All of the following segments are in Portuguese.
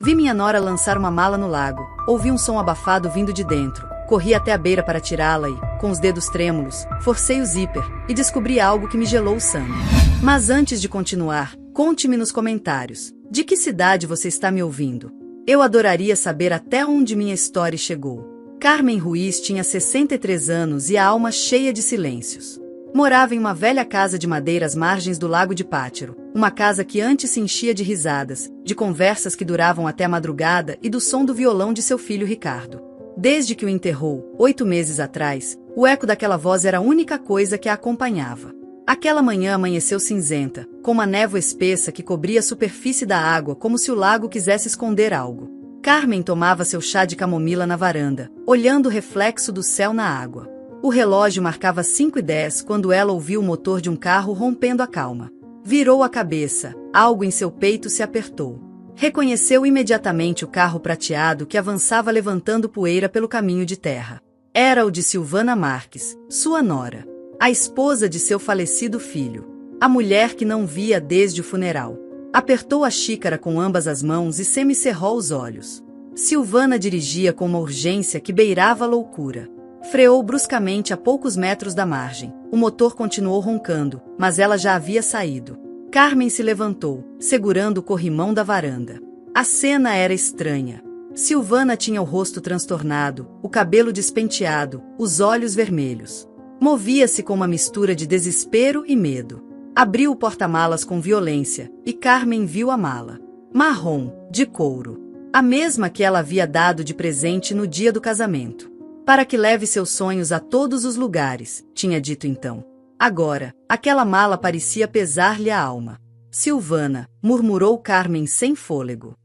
Vi minha nora lançar uma mala no lago. Ouvi um som abafado vindo de dentro. Corri até a beira para tirá-la e, com os dedos trêmulos, forcei o zíper e descobri algo que me gelou o sangue. Mas antes de continuar, conte-me nos comentários. De que cidade você está me ouvindo? Eu adoraria saber até onde minha história chegou. Carmen Ruiz tinha 63 anos e a alma cheia de silêncios. Morava em uma velha casa de madeira às margens do Lago de Pátiro, uma casa que antes se enchia de risadas, de conversas que duravam até a madrugada e do som do violão de seu filho Ricardo. Desde que o enterrou, 8 meses atrás, o eco daquela voz era a única coisa que a acompanhava. Aquela manhã amanheceu cinzenta, com uma névoa espessa que cobria a superfície da água como se o lago quisesse esconder algo. Carmen tomava seu chá de camomila na varanda, olhando o reflexo do céu na água. O relógio marcava 5:10 quando ela ouviu o motor de um carro rompendo a calma. Virou a cabeça, algo em seu peito se apertou. Reconheceu imediatamente o carro prateado que avançava levantando poeira pelo caminho de terra. Era o de Silvana Marques, sua nora. A esposa de seu falecido filho. A mulher que não via desde o funeral. Apertou a xícara com ambas as mãos e semicerrou os olhos. Silvana dirigia com uma urgência que beirava a loucura. Freou bruscamente a poucos metros da margem. O motor continuou roncando, mas ela já havia saído. Carmen se levantou, segurando o corrimão da varanda. A cena era estranha. Silvana tinha o rosto transtornado, o cabelo despenteado, os olhos vermelhos. Movia-se com uma mistura de desespero e medo. Abriu o porta-malas com violência, e Carmen viu a mala. Marrom, de couro. A mesma que ela havia dado de presente no dia do casamento. Para que leve seus sonhos a todos os lugares, tinha dito então. Agora, aquela mala parecia pesar-lhe a alma. Silvana, murmurou Carmen sem fôlego.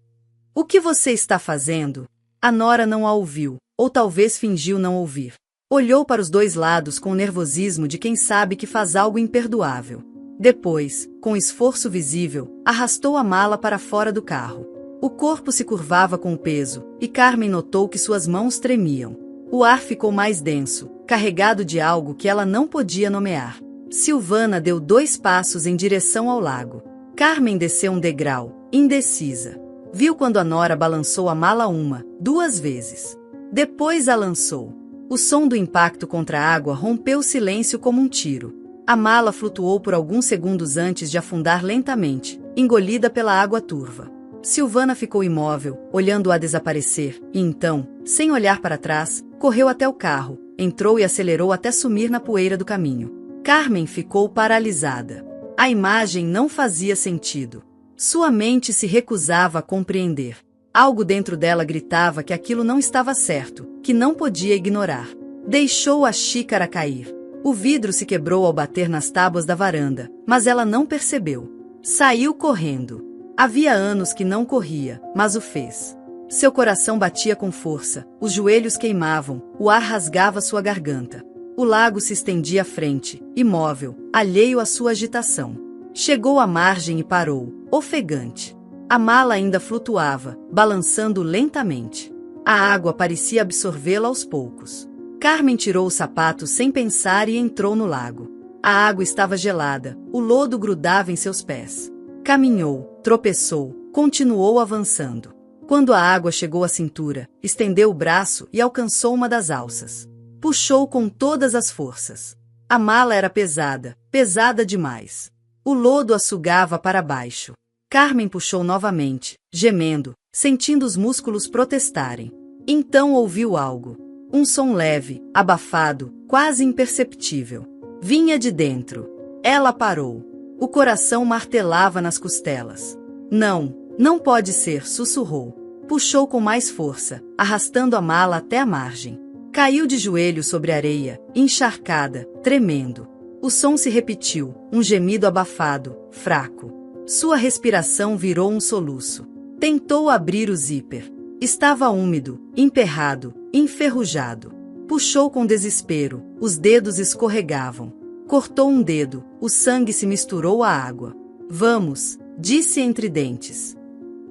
O que você está fazendo? A nora não a ouviu, ou talvez fingiu não ouvir. Olhou para os dois lados com o nervosismo de quem sabe que faz algo imperdoável. Depois, com esforço visível, arrastou a mala para fora do carro. O corpo se curvava com o peso, e Carmen notou que suas mãos tremiam. O ar ficou mais denso, carregado de algo que ela não podia nomear. Silvana deu 2 passos em direção ao lago. Carmen desceu um degrau, indecisa. Viu quando a nora balançou a mala 1, 2 vezes. Depois a lançou. O som do impacto contra a água rompeu o silêncio como um tiro. A mala flutuou por alguns segundos antes de afundar lentamente, engolida pela água turva. Silvana ficou imóvel, olhando-a desaparecer, e então, sem olhar para trás, correu até o carro, entrou e acelerou até sumir na poeira do caminho. Carmen ficou paralisada. A imagem não fazia sentido. Sua mente se recusava a compreender. Algo dentro dela gritava que aquilo não estava certo, que não podia ignorar. Deixou a xícara cair. O vidro se quebrou ao bater nas tábuas da varanda, mas ela não percebeu. Saiu correndo. Havia anos que não corria, mas o fez. Seu coração batia com força, os joelhos queimavam, o ar rasgava sua garganta. O lago se estendia à frente, imóvel, alheio à sua agitação. Chegou à margem e parou, ofegante. A mala ainda flutuava, balançando lentamente. A água parecia absorvê-la aos poucos. Carmen tirou os sapatos sem pensar e entrou no lago. A água estava gelada, o lodo grudava em seus pés. Caminhou, tropeçou, continuou avançando. Quando a água chegou à cintura, estendeu o braço e alcançou uma das alças. Puxou com todas as forças. A mala era pesada, pesada demais. O lodo a sugava para baixo. Carmen puxou novamente, gemendo, sentindo os músculos protestarem. Então ouviu algo. Um som leve, abafado, quase imperceptível. Vinha de dentro. Ela parou. O coração martelava nas costelas. Não, não pode ser, sussurrou. Puxou com mais força, arrastando a mala até a margem. Caiu de joelhos sobre a areia, encharcada, tremendo. O som se repetiu, um gemido abafado, fraco. Sua respiração virou um soluço. Tentou abrir o zíper. Estava úmido, emperrado, enferrujado. Puxou com desespero, os dedos escorregavam. Cortou um dedo, o sangue se misturou à água. Vamos, disse entre dentes.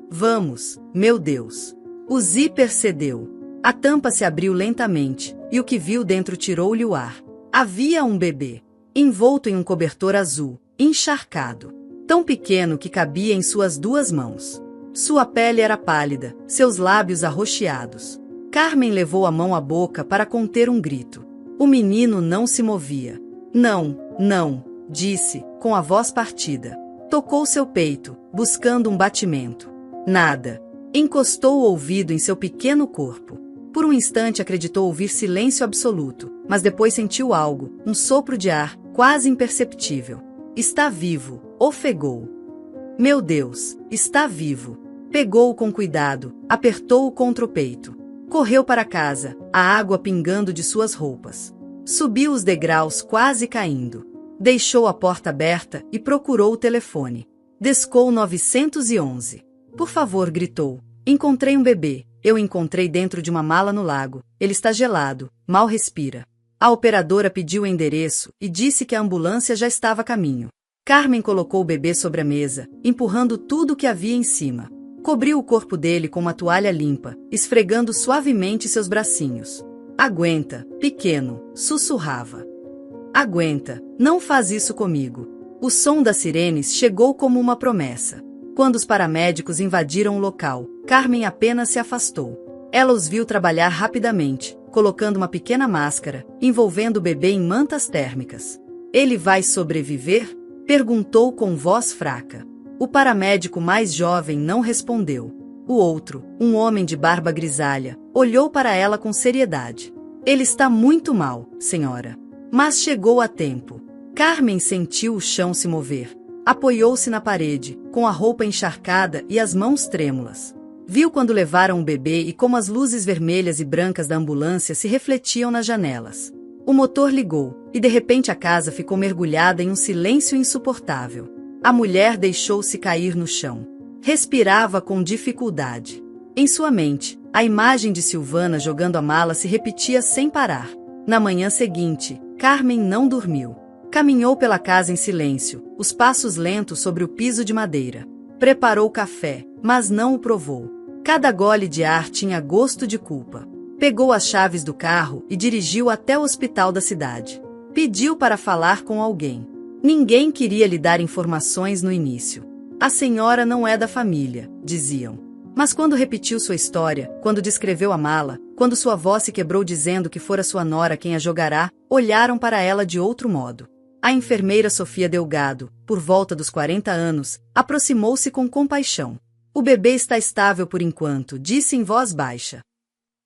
Vamos, meu Deus. O zíper cedeu. A tampa se abriu lentamente, e o que viu dentro tirou-lhe o ar. Havia um bebê, envolto em um cobertor azul, encharcado. Tão pequeno que cabia em suas 2 mãos. Sua pele era pálida, seus lábios arroxeados. Carmen levou a mão à boca para conter um grito. O menino não se movia. Não, não, disse, com a voz partida. Tocou seu peito, buscando um batimento. Nada. Encostou o ouvido em seu pequeno corpo. Por um instante acreditou ouvir silêncio absoluto, mas depois sentiu algo, um sopro de ar, quase imperceptível. Está vivo, ofegou. Meu Deus, está vivo. Pegou-o com cuidado, apertou-o contra o peito. Correu para casa, a água pingando de suas roupas. Subiu os degraus quase caindo. Deixou a porta aberta e procurou o telefone. Discou 911. Por favor, gritou. Encontrei um bebê. Eu o encontrei dentro de uma mala no lago. Ele está gelado, mal respira. A operadora pediu o endereço e disse que a ambulância já estava a caminho. Carmen colocou o bebê sobre a mesa, empurrando tudo o que havia em cima. Cobriu o corpo dele com uma toalha limpa, esfregando suavemente seus bracinhos. Aguenta, pequeno, sussurrava. Aguenta, não faz isso comigo. O som das sirenes chegou como uma promessa. Quando os paramédicos invadiram o local, Carmen apenas se afastou. Ela os viu trabalhar rapidamente, colocando uma pequena máscara, envolvendo o bebê em mantas térmicas. Ele vai sobreviver? Perguntou com voz fraca. O paramédico mais jovem não respondeu. O outro, um homem de barba grisalha, olhou para ela com seriedade. Ele está muito mal, senhora. Mas chegou a tempo. Carmen sentiu o chão se mover. Apoiou-se na parede, com a roupa encharcada e as mãos trêmulas. Viu quando levaram o bebê e como as luzes vermelhas e brancas da ambulância se refletiam nas janelas. O motor ligou, e de repente a casa ficou mergulhada em um silêncio insuportável. A mulher deixou-se cair no chão. Respirava com dificuldade. Em sua mente, a imagem de Silvana jogando a mala se repetia sem parar. Na manhã seguinte, Carmen não dormiu. Caminhou pela casa em silêncio, os passos lentos sobre o piso de madeira. Preparou café, mas não o provou. Cada gole de ar tinha gosto de culpa. Pegou as chaves do carro e dirigiu até o hospital da cidade. Pediu para falar com alguém. Ninguém queria lhe dar informações no início. A senhora não é da família, diziam. Mas quando repetiu sua história, quando descreveu a mala, quando sua voz se quebrou dizendo que fora sua nora quem a jogará, olharam para ela de outro modo. A enfermeira Sofia Delgado, por volta dos 40 anos, aproximou-se com compaixão. O bebê está estável por enquanto, disse em voz baixa.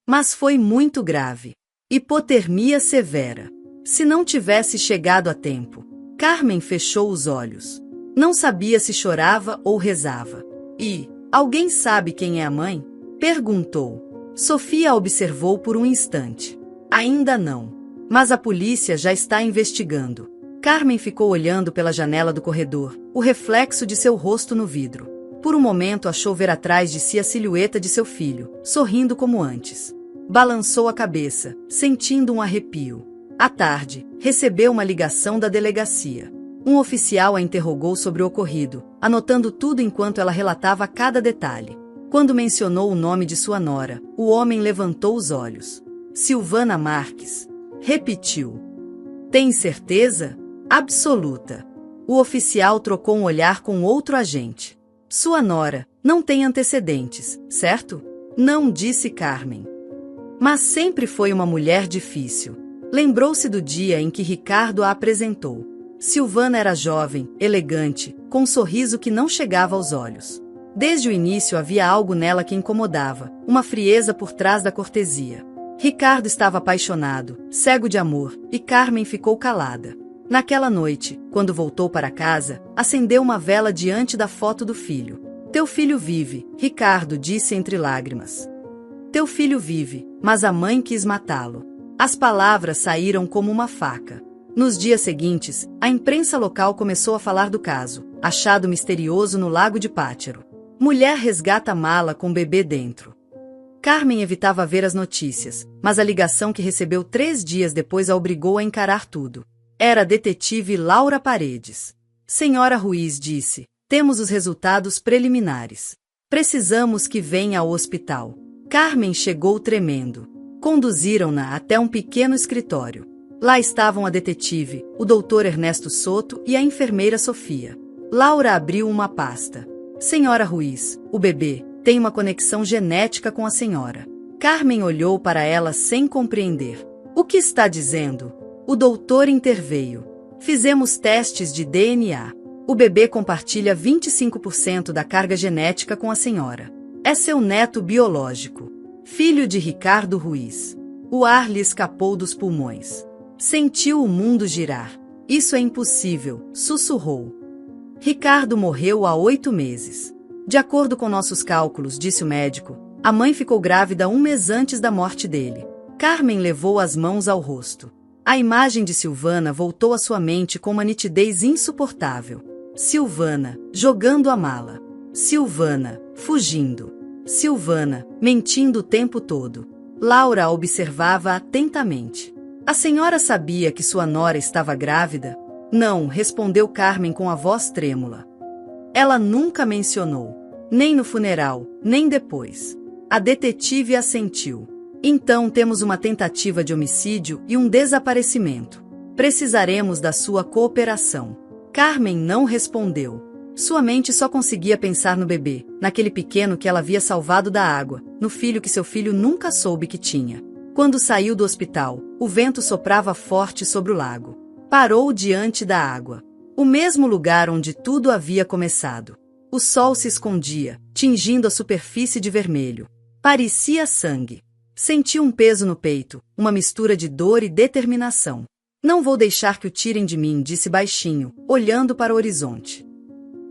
Mas foi muito grave. Hipotermia severa. Se não tivesse chegado a tempo. Carmen fechou os olhos. Não sabia se chorava ou rezava. E, alguém sabe quem é a mãe? Perguntou. Sofia a observou por um instante. Ainda não. Mas a polícia já está investigando. Carmen ficou olhando pela janela do corredor, o reflexo de seu rosto no vidro. Por um momento achou ver atrás de si a silhueta de seu filho, sorrindo como antes. Balançou a cabeça, sentindo um arrepio. À tarde, recebeu uma ligação da delegacia. Um oficial a interrogou sobre o ocorrido, anotando tudo enquanto ela relatava cada detalhe. Quando mencionou o nome de sua nora, o homem levantou os olhos. Silvana Marques. Repetiu. Tem certeza? Absoluta. O oficial trocou um olhar com outro agente. Sua nora não tem antecedentes, certo? Não, disse Carmen. Mas sempre foi uma mulher difícil. Lembrou-se do dia em que Ricardo a apresentou. Silvana era jovem, elegante, com um sorriso que não chegava aos olhos. Desde o início havia algo nela que incomodava, uma frieza por trás da cortesia. Ricardo estava apaixonado, cego de amor, e Carmen ficou calada. Naquela noite, quando voltou para casa, acendeu uma vela diante da foto do filho. Teu filho vive, Ricardo disse entre lágrimas. Teu filho vive, mas a mãe quis matá-lo. As palavras saíram como uma faca. Nos dias seguintes, a imprensa local começou a falar do caso, achado misterioso no Lago de Pátero. Mulher resgata a mala com bebê dentro. Carmen evitava ver as notícias, mas a ligação que recebeu 3 dias depois a obrigou a encarar tudo. Era a detetive Laura Paredes. Senhora Ruiz disse, temos os resultados preliminares. Precisamos que venha ao hospital. Carmen chegou tremendo. Conduziram-na até um pequeno escritório. Lá estavam a detetive, o doutor Ernesto Soto e a enfermeira Sofia. Laura abriu uma pasta. Senhora Ruiz, o bebê tem uma conexão genética com a senhora. Carmen olhou para ela sem compreender. O que está dizendo? O doutor interveio. Fizemos testes de DNA. O bebê compartilha 25% da carga genética com a senhora. É seu neto biológico. Filho de Ricardo Ruiz. O ar lhe escapou dos pulmões. Sentiu o mundo girar. Isso é impossível, sussurrou. Ricardo morreu há 8 meses. De acordo com nossos cálculos, disse o médico, a mãe ficou grávida 1 mês antes da morte dele. Carmen levou as mãos ao rosto. A imagem de Silvana voltou à sua mente com uma nitidez insuportável. Silvana, jogando a mala. Silvana, fugindo. Silvana, mentindo o tempo todo. Laura a observava atentamente. A senhora sabia que sua nora estava grávida? Não, respondeu Carmen com a voz trêmula. Ela nunca mencionou. Nem no funeral, nem depois. A detetive assentiu. Então temos uma tentativa de homicídio e um desaparecimento. Precisaremos da sua cooperação. Carmen não respondeu. Sua mente só conseguia pensar no bebê, naquele pequeno que ela havia salvado da água, no filho que seu filho nunca soube que tinha. Quando saiu do hospital, o vento soprava forte sobre o lago. Parou diante da água. O mesmo lugar onde tudo havia começado. O sol se escondia, tingindo a superfície de vermelho. Parecia sangue. Sentiu um peso no peito, uma mistura de dor e determinação. Não vou deixar que o tirem de mim, disse baixinho, olhando para o horizonte.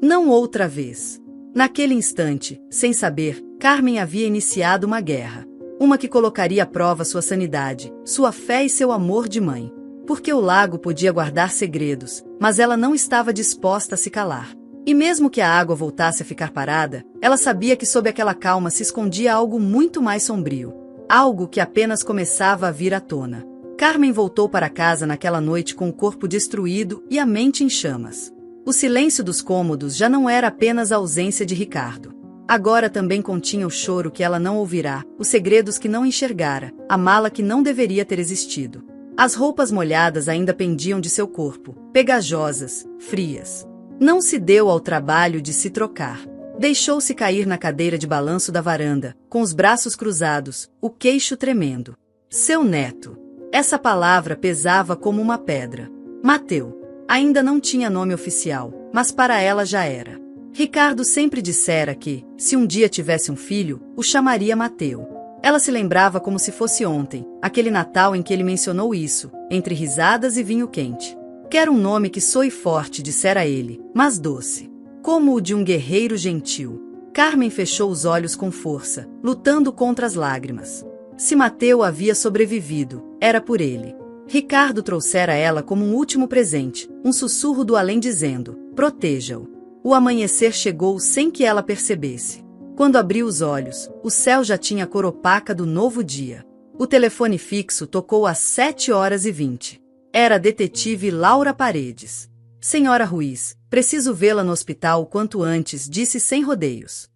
Não outra vez. Naquele instante, sem saber, Carmen havia iniciado uma guerra. Uma que colocaria à prova sua sanidade, sua fé e seu amor de mãe. Porque o lago podia guardar segredos, mas ela não estava disposta a se calar. E mesmo que a água voltasse a ficar parada, ela sabia que sob aquela calma se escondia algo muito mais sombrio. Algo que apenas começava a vir à tona. Carmen voltou para casa naquela noite com o corpo destruído e a mente em chamas. O silêncio dos cômodos já não era apenas a ausência de Ricardo. Agora também continha o choro que ela não ouvirá, os segredos que não enxergara, a mala que não deveria ter existido. As roupas molhadas ainda pendiam de seu corpo, pegajosas, frias. Não se deu ao trabalho de se trocar. Deixou-se cair na cadeira de balanço da varanda, com os braços cruzados, o queixo tremendo. Seu neto. Essa palavra pesava como uma pedra. Mateu. Ainda não tinha nome oficial, mas para ela já era. Ricardo sempre dissera que, se um dia tivesse um filho, o chamaria Mateu. Ela se lembrava como se fosse ontem, aquele Natal em que ele mencionou isso, entre risadas e vinho quente. Quero um nome que soe forte, dissera ele, mas doce. Como o de um guerreiro gentil. Carmen fechou os olhos com força, lutando contra as lágrimas. Se Mateu havia sobrevivido, era por ele. Ricardo trouxera a ela como um último presente, um sussurro do além dizendo, proteja-o. O amanhecer chegou sem que ela percebesse. Quando abriu os olhos, o céu já tinha a cor opaca do novo dia. O telefone fixo tocou às 7h20. Era a detetive Laura Paredes. Senhora Ruiz, preciso vê-la no hospital o quanto antes, disse sem rodeios.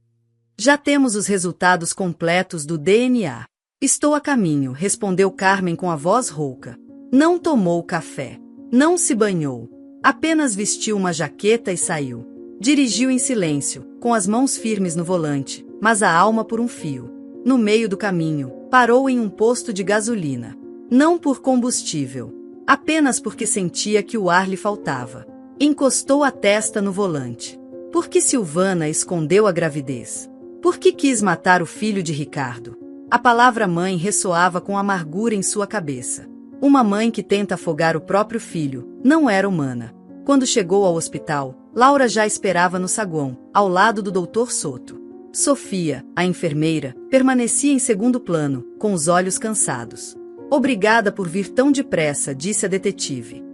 Já temos os resultados completos do DNA. Estou a caminho, respondeu Carmen com a voz rouca. Não tomou café. Não se banhou. Apenas vestiu uma jaqueta e saiu. Dirigiu em silêncio, com as mãos firmes no volante, mas a alma por um fio. No meio do caminho, parou em um posto de gasolina. Não por combustível. Apenas porque sentia que o ar lhe faltava. Encostou a testa no volante. Por que Silvana escondeu a gravidez? Por que quis matar o filho de Ricardo? A palavra mãe ressoava com amargura em sua cabeça. Uma mãe que tenta afogar o próprio filho, não era humana. Quando chegou ao hospital, Laura já esperava no saguão, ao lado do Dr. Soto. Sofia, a enfermeira, permanecia em segundo plano, com os olhos cansados. Obrigada por vir tão depressa, disse a detetive.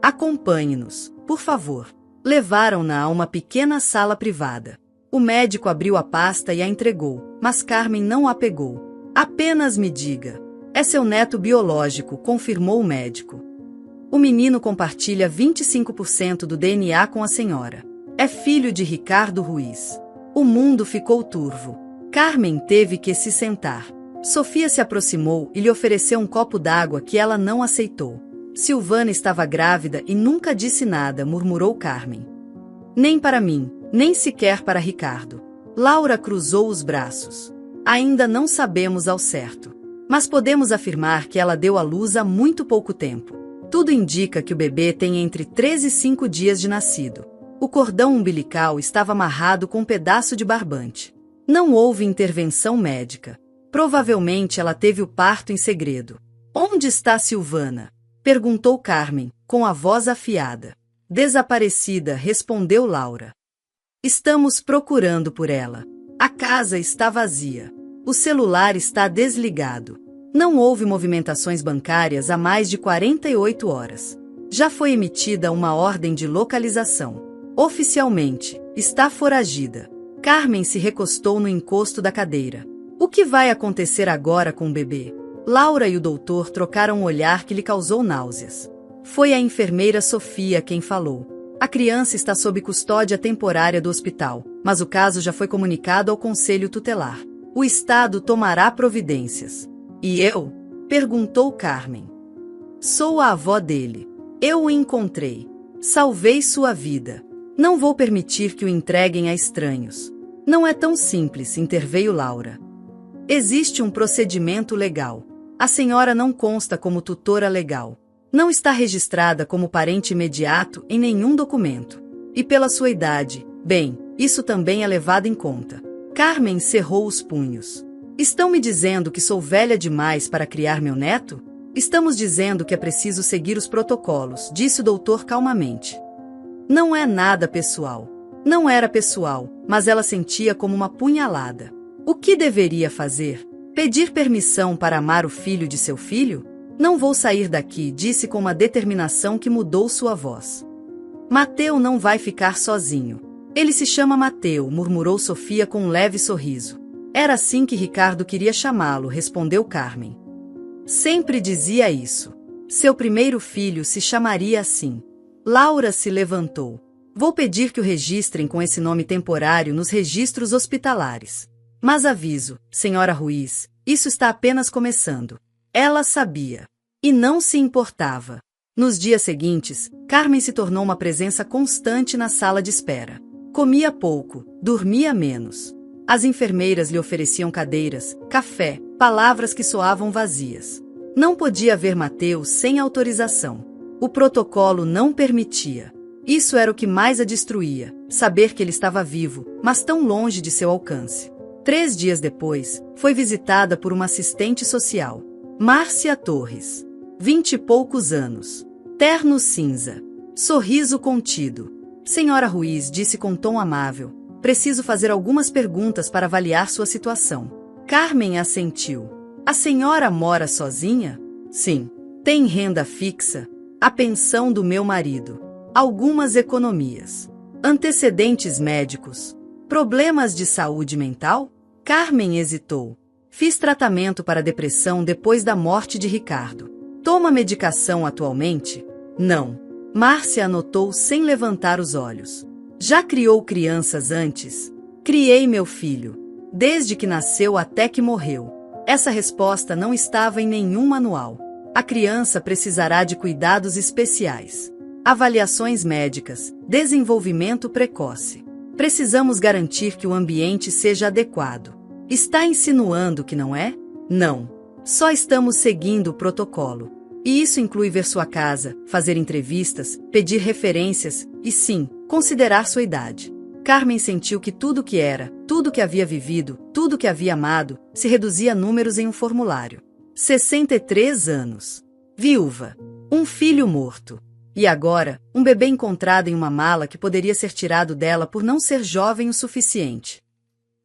Acompanhe-nos, por favor. Levaram-na a uma pequena sala privada. O médico abriu a pasta e a entregou, mas Carmen não a pegou. Apenas me diga. É seu neto biológico, confirmou o médico. O menino compartilha 25% do DNA com a senhora. É filho de Ricardo Ruiz. O mundo ficou turvo. Carmen teve que se sentar. Sofia se aproximou e lhe ofereceu um copo d'água que ela não aceitou. Silvana estava grávida e nunca disse nada, murmurou Carmen. Nem para mim, Nem sequer para Ricardo. Laura cruzou os braços. Ainda não sabemos ao certo. Mas podemos afirmar que ela deu à luz há muito pouco tempo. Tudo indica que o bebê tem entre 3 e 5 dias de nascido. O cordão umbilical estava amarrado com um pedaço de barbante. Não houve intervenção médica. Provavelmente ela teve o parto em segredo. Onde está Silvana? Perguntou Carmen, com a voz afiada. Desaparecida, respondeu Laura. Estamos procurando por ela. A casa está vazia. O celular está desligado. Não houve movimentações bancárias há mais de 48 horas. Já foi emitida uma ordem de localização. Oficialmente, está foragida. Carmen se recostou no encosto da cadeira. O que vai acontecer agora com o bebê? Laura e o doutor trocaram um olhar que lhe causou náuseas. Foi a enfermeira Sofia quem falou. A criança está sob custódia temporária do hospital, mas o caso já foi comunicado ao Conselho Tutelar. O Estado tomará providências. E eu? Perguntou Carmen. Sou a avó dele. Eu o encontrei. Salvei sua vida. Não vou permitir que o entreguem a estranhos. Não é tão simples, interveio Laura. Existe um procedimento legal. A senhora não consta como tutora legal. Não está registrada como parente imediato em nenhum documento. E pela sua idade, bem, isso também é levado em conta. Carmen cerrou os punhos. Estão me dizendo que sou velha demais para criar meu neto? Estamos dizendo que é preciso seguir os protocolos, disse o doutor calmamente. Não é nada pessoal. Não era pessoal, mas ela sentia como uma punhalada. O que deveria fazer? Pedir permissão para amar o filho de seu filho? Não vou sair daqui, disse com uma determinação que mudou sua voz. Mateu não vai ficar sozinho. Ele se chama Mateu, murmurou Sofia com um leve sorriso. Era assim que Ricardo queria chamá-lo, respondeu Carmen. Sempre dizia isso. Seu primeiro filho se chamaria assim. Laura se levantou. Vou pedir que o registrem com esse nome temporário nos registros hospitalares. Mas aviso, senhora Ruiz, isso está apenas começando. Ela sabia. E não se importava. Nos dias seguintes, Carmen se tornou uma presença constante na sala de espera. Comia pouco, dormia menos. As enfermeiras lhe ofereciam cadeiras, café, palavras que soavam vazias. Não podia ver Mateu sem autorização. O protocolo não permitia. Isso era o que mais a destruía, saber que ele estava vivo, mas tão longe de seu alcance. 3 dias depois, foi visitada por uma assistente social. Márcia Torres. 20 e poucos anos. Terno cinza. Sorriso contido. Senhora Ruiz, disse com tom amável. Preciso fazer algumas perguntas para avaliar sua situação. Carmen assentiu. A senhora mora sozinha? Sim. Tem renda fixa? A pensão do meu marido. Algumas economias. Antecedentes médicos. Problemas de saúde mental? Carmen hesitou. Fiz tratamento para depressão depois da morte de Ricardo. Toma medicação atualmente? Não. Márcia anotou sem levantar os olhos. Já criou crianças antes? Criei meu filho. Desde que nasceu até que morreu. Essa resposta não estava em nenhum manual. A criança precisará de cuidados especiais. Avaliações médicas, desenvolvimento precoce. Precisamos garantir que o ambiente seja adequado. Está insinuando que não é? Não. Só estamos seguindo o protocolo. E isso inclui ver sua casa, fazer entrevistas, pedir referências e, sim, considerar sua idade. Carmen sentiu que tudo que era, tudo que havia vivido, tudo que havia amado, se reduzia a números em um formulário. 63 anos. Viúva. Um filho morto. E agora, um bebê encontrado em uma mala que poderia ser tirado dela por não ser jovem o suficiente.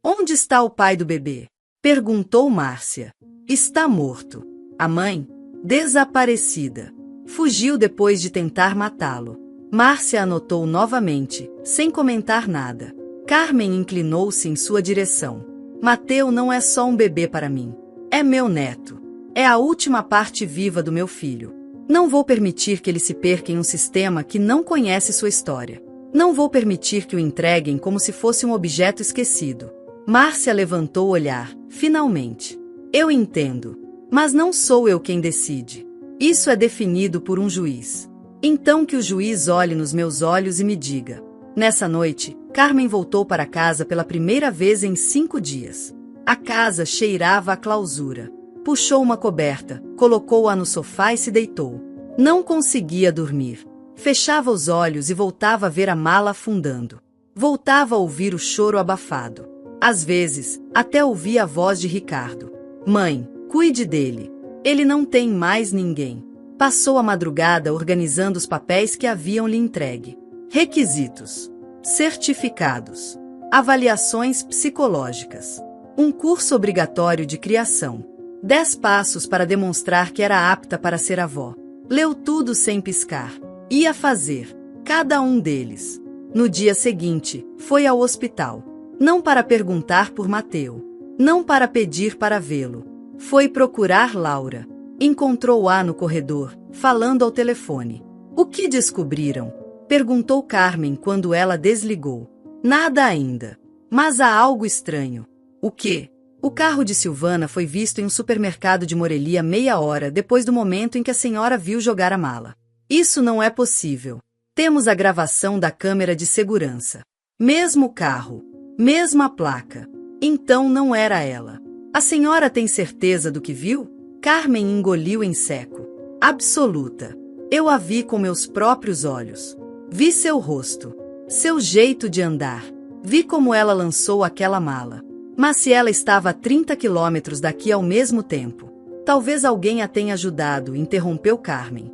Onde está o pai do bebê? Perguntou Márcia. Está morto. A mãe? Desaparecida. Fugiu depois de tentar matá-lo. Márcia anotou novamente, sem comentar nada. Carmen inclinou-se em sua direção. Mateu não é só um bebê para mim. É meu neto. É a última parte viva do meu filho. Não vou permitir que ele se perca em um sistema que não conhece sua história. Não vou permitir que o entreguem como se fosse um objeto esquecido. Márcia levantou o olhar, finalmente. Eu entendo. Mas não sou eu quem decide. Isso é definido por um juiz. Então que o juiz olhe nos meus olhos e me diga. Nessa noite, Carmen voltou para casa pela primeira vez em 5 dias. A casa cheirava a clausura. Puxou uma coberta, colocou-a no sofá e se deitou. Não conseguia dormir. Fechava os olhos e voltava a ver a mala afundando. Voltava a ouvir o choro abafado. Às vezes, até ouvia a voz de Ricardo. Mãe, cuide dele. Ele não tem mais ninguém. Passou a madrugada organizando os papéis que haviam lhe entregue. Requisitos. Certificados. Avaliações psicológicas. Um curso obrigatório de criação. 10 passos para demonstrar que era apta para ser avó. Leu tudo sem piscar. Ia fazer. Cada um deles. No dia seguinte, foi ao hospital. Não para perguntar por Mateu. Não para pedir para vê-lo. Foi procurar Laura. Encontrou-a no corredor, falando ao telefone. O que descobriram? Perguntou Carmen quando ela desligou. Nada ainda. Mas há algo estranho. O quê? O carro de Silvana foi visto em um supermercado de Morelia meia hora depois do momento em que a senhora viu jogar a mala. Isso não é possível. Temos a gravação da câmera de segurança. Mesmo carro. Mesma placa. Então não era ela. A senhora tem certeza do que viu? Carmen engoliu em seco. Absoluta. Eu a vi com meus próprios olhos. Vi seu rosto. Seu jeito de andar. Vi como ela lançou aquela mala. Mas se ela estava a 30 quilômetros daqui ao mesmo tempo, talvez alguém a tenha ajudado, interrompeu Carmen.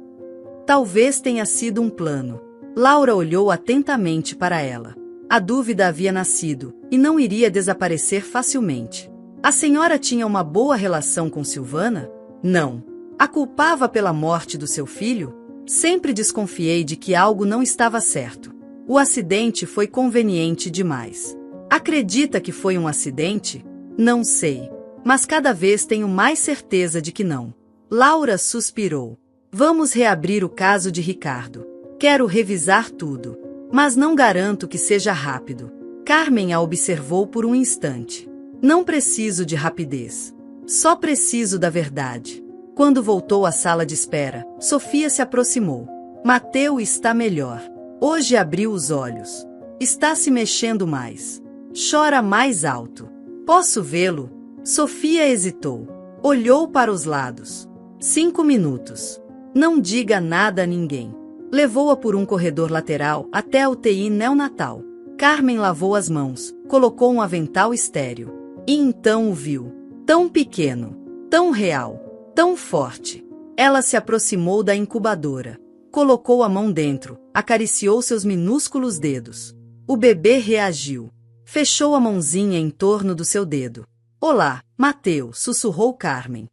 Talvez tenha sido um plano. Laura olhou atentamente para ela. A dúvida havia nascido, e não iria desaparecer facilmente. A senhora tinha uma boa relação com Silvana? Não. A culpava pela morte do seu filho? Sempre desconfiei de que algo não estava certo. O acidente foi conveniente demais. Acredita que foi um acidente? Não sei. Mas cada vez tenho mais certeza de que não. Laura suspirou. Vamos reabrir o caso de Ricardo. Quero revisar tudo. Mas não garanto que seja rápido. Carmen a observou por um instante. Não preciso de rapidez. Só preciso da verdade. Quando voltou à sala de espera, Sofia se aproximou. Mateu está melhor. Hoje abriu os olhos. Está se mexendo mais. Chora mais alto. Posso vê-lo? Sofia hesitou. Olhou para os lados. 5 minutos. Não diga nada a ninguém. Levou-a por um corredor lateral até a UTI neonatal. Carmen lavou as mãos, colocou um avental estéril. E então o viu. Tão pequeno, tão real, tão forte. Ela se aproximou da incubadora. Colocou a mão dentro, acariciou seus minúsculos dedos. O bebê reagiu. Fechou a mãozinha em torno do seu dedo. Olá, Mateu, sussurrou Carmen.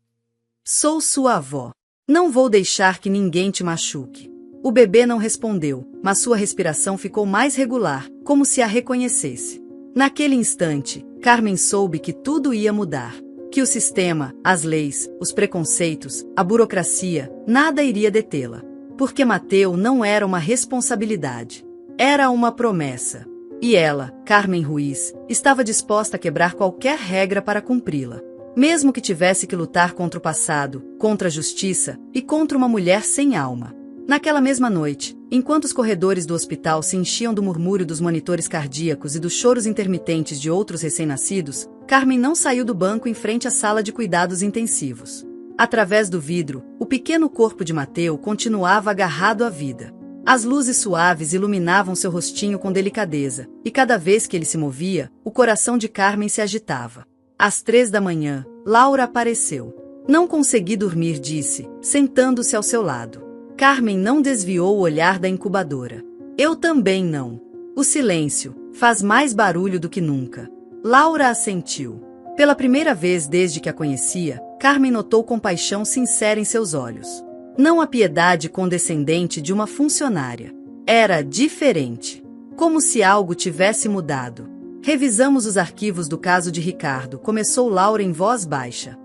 Sou sua avó. Não vou deixar que ninguém te machuque. O bebê não respondeu, mas sua respiração ficou mais regular, como se a reconhecesse. Naquele instante, Carmen soube que tudo ia mudar. Que o sistema, as leis, os preconceitos, a burocracia, nada iria detê-la. Porque Mateu não era uma responsabilidade. Era uma promessa. E ela, Carmen Ruiz, estava disposta a quebrar qualquer regra para cumpri-la. Mesmo que tivesse que lutar contra o passado, contra a justiça e contra uma mulher sem alma. Naquela mesma noite, enquanto os corredores do hospital se enchiam do murmúrio dos monitores cardíacos e dos choros intermitentes de outros recém-nascidos, Carmen não saiu do banco em frente à sala de cuidados intensivos. Através do vidro, o pequeno corpo de Mateu continuava agarrado à vida. As luzes suaves iluminavam seu rostinho com delicadeza, e cada vez que ele se movia, o coração de Carmen se agitava. Às 3 da manhã, Laura apareceu. Não consegui dormir, disse, sentando-se ao seu lado. Carmen não desviou o olhar da incubadora. Eu também não. O silêncio faz mais barulho do que nunca. Laura assentiu. Pela primeira vez desde que a conhecia, Carmen notou compaixão sincera em seus olhos. Não a piedade condescendente de uma funcionária. Era diferente. Como se algo tivesse mudado. Revisamos os arquivos do caso de Ricardo, começou Laura em voz baixa.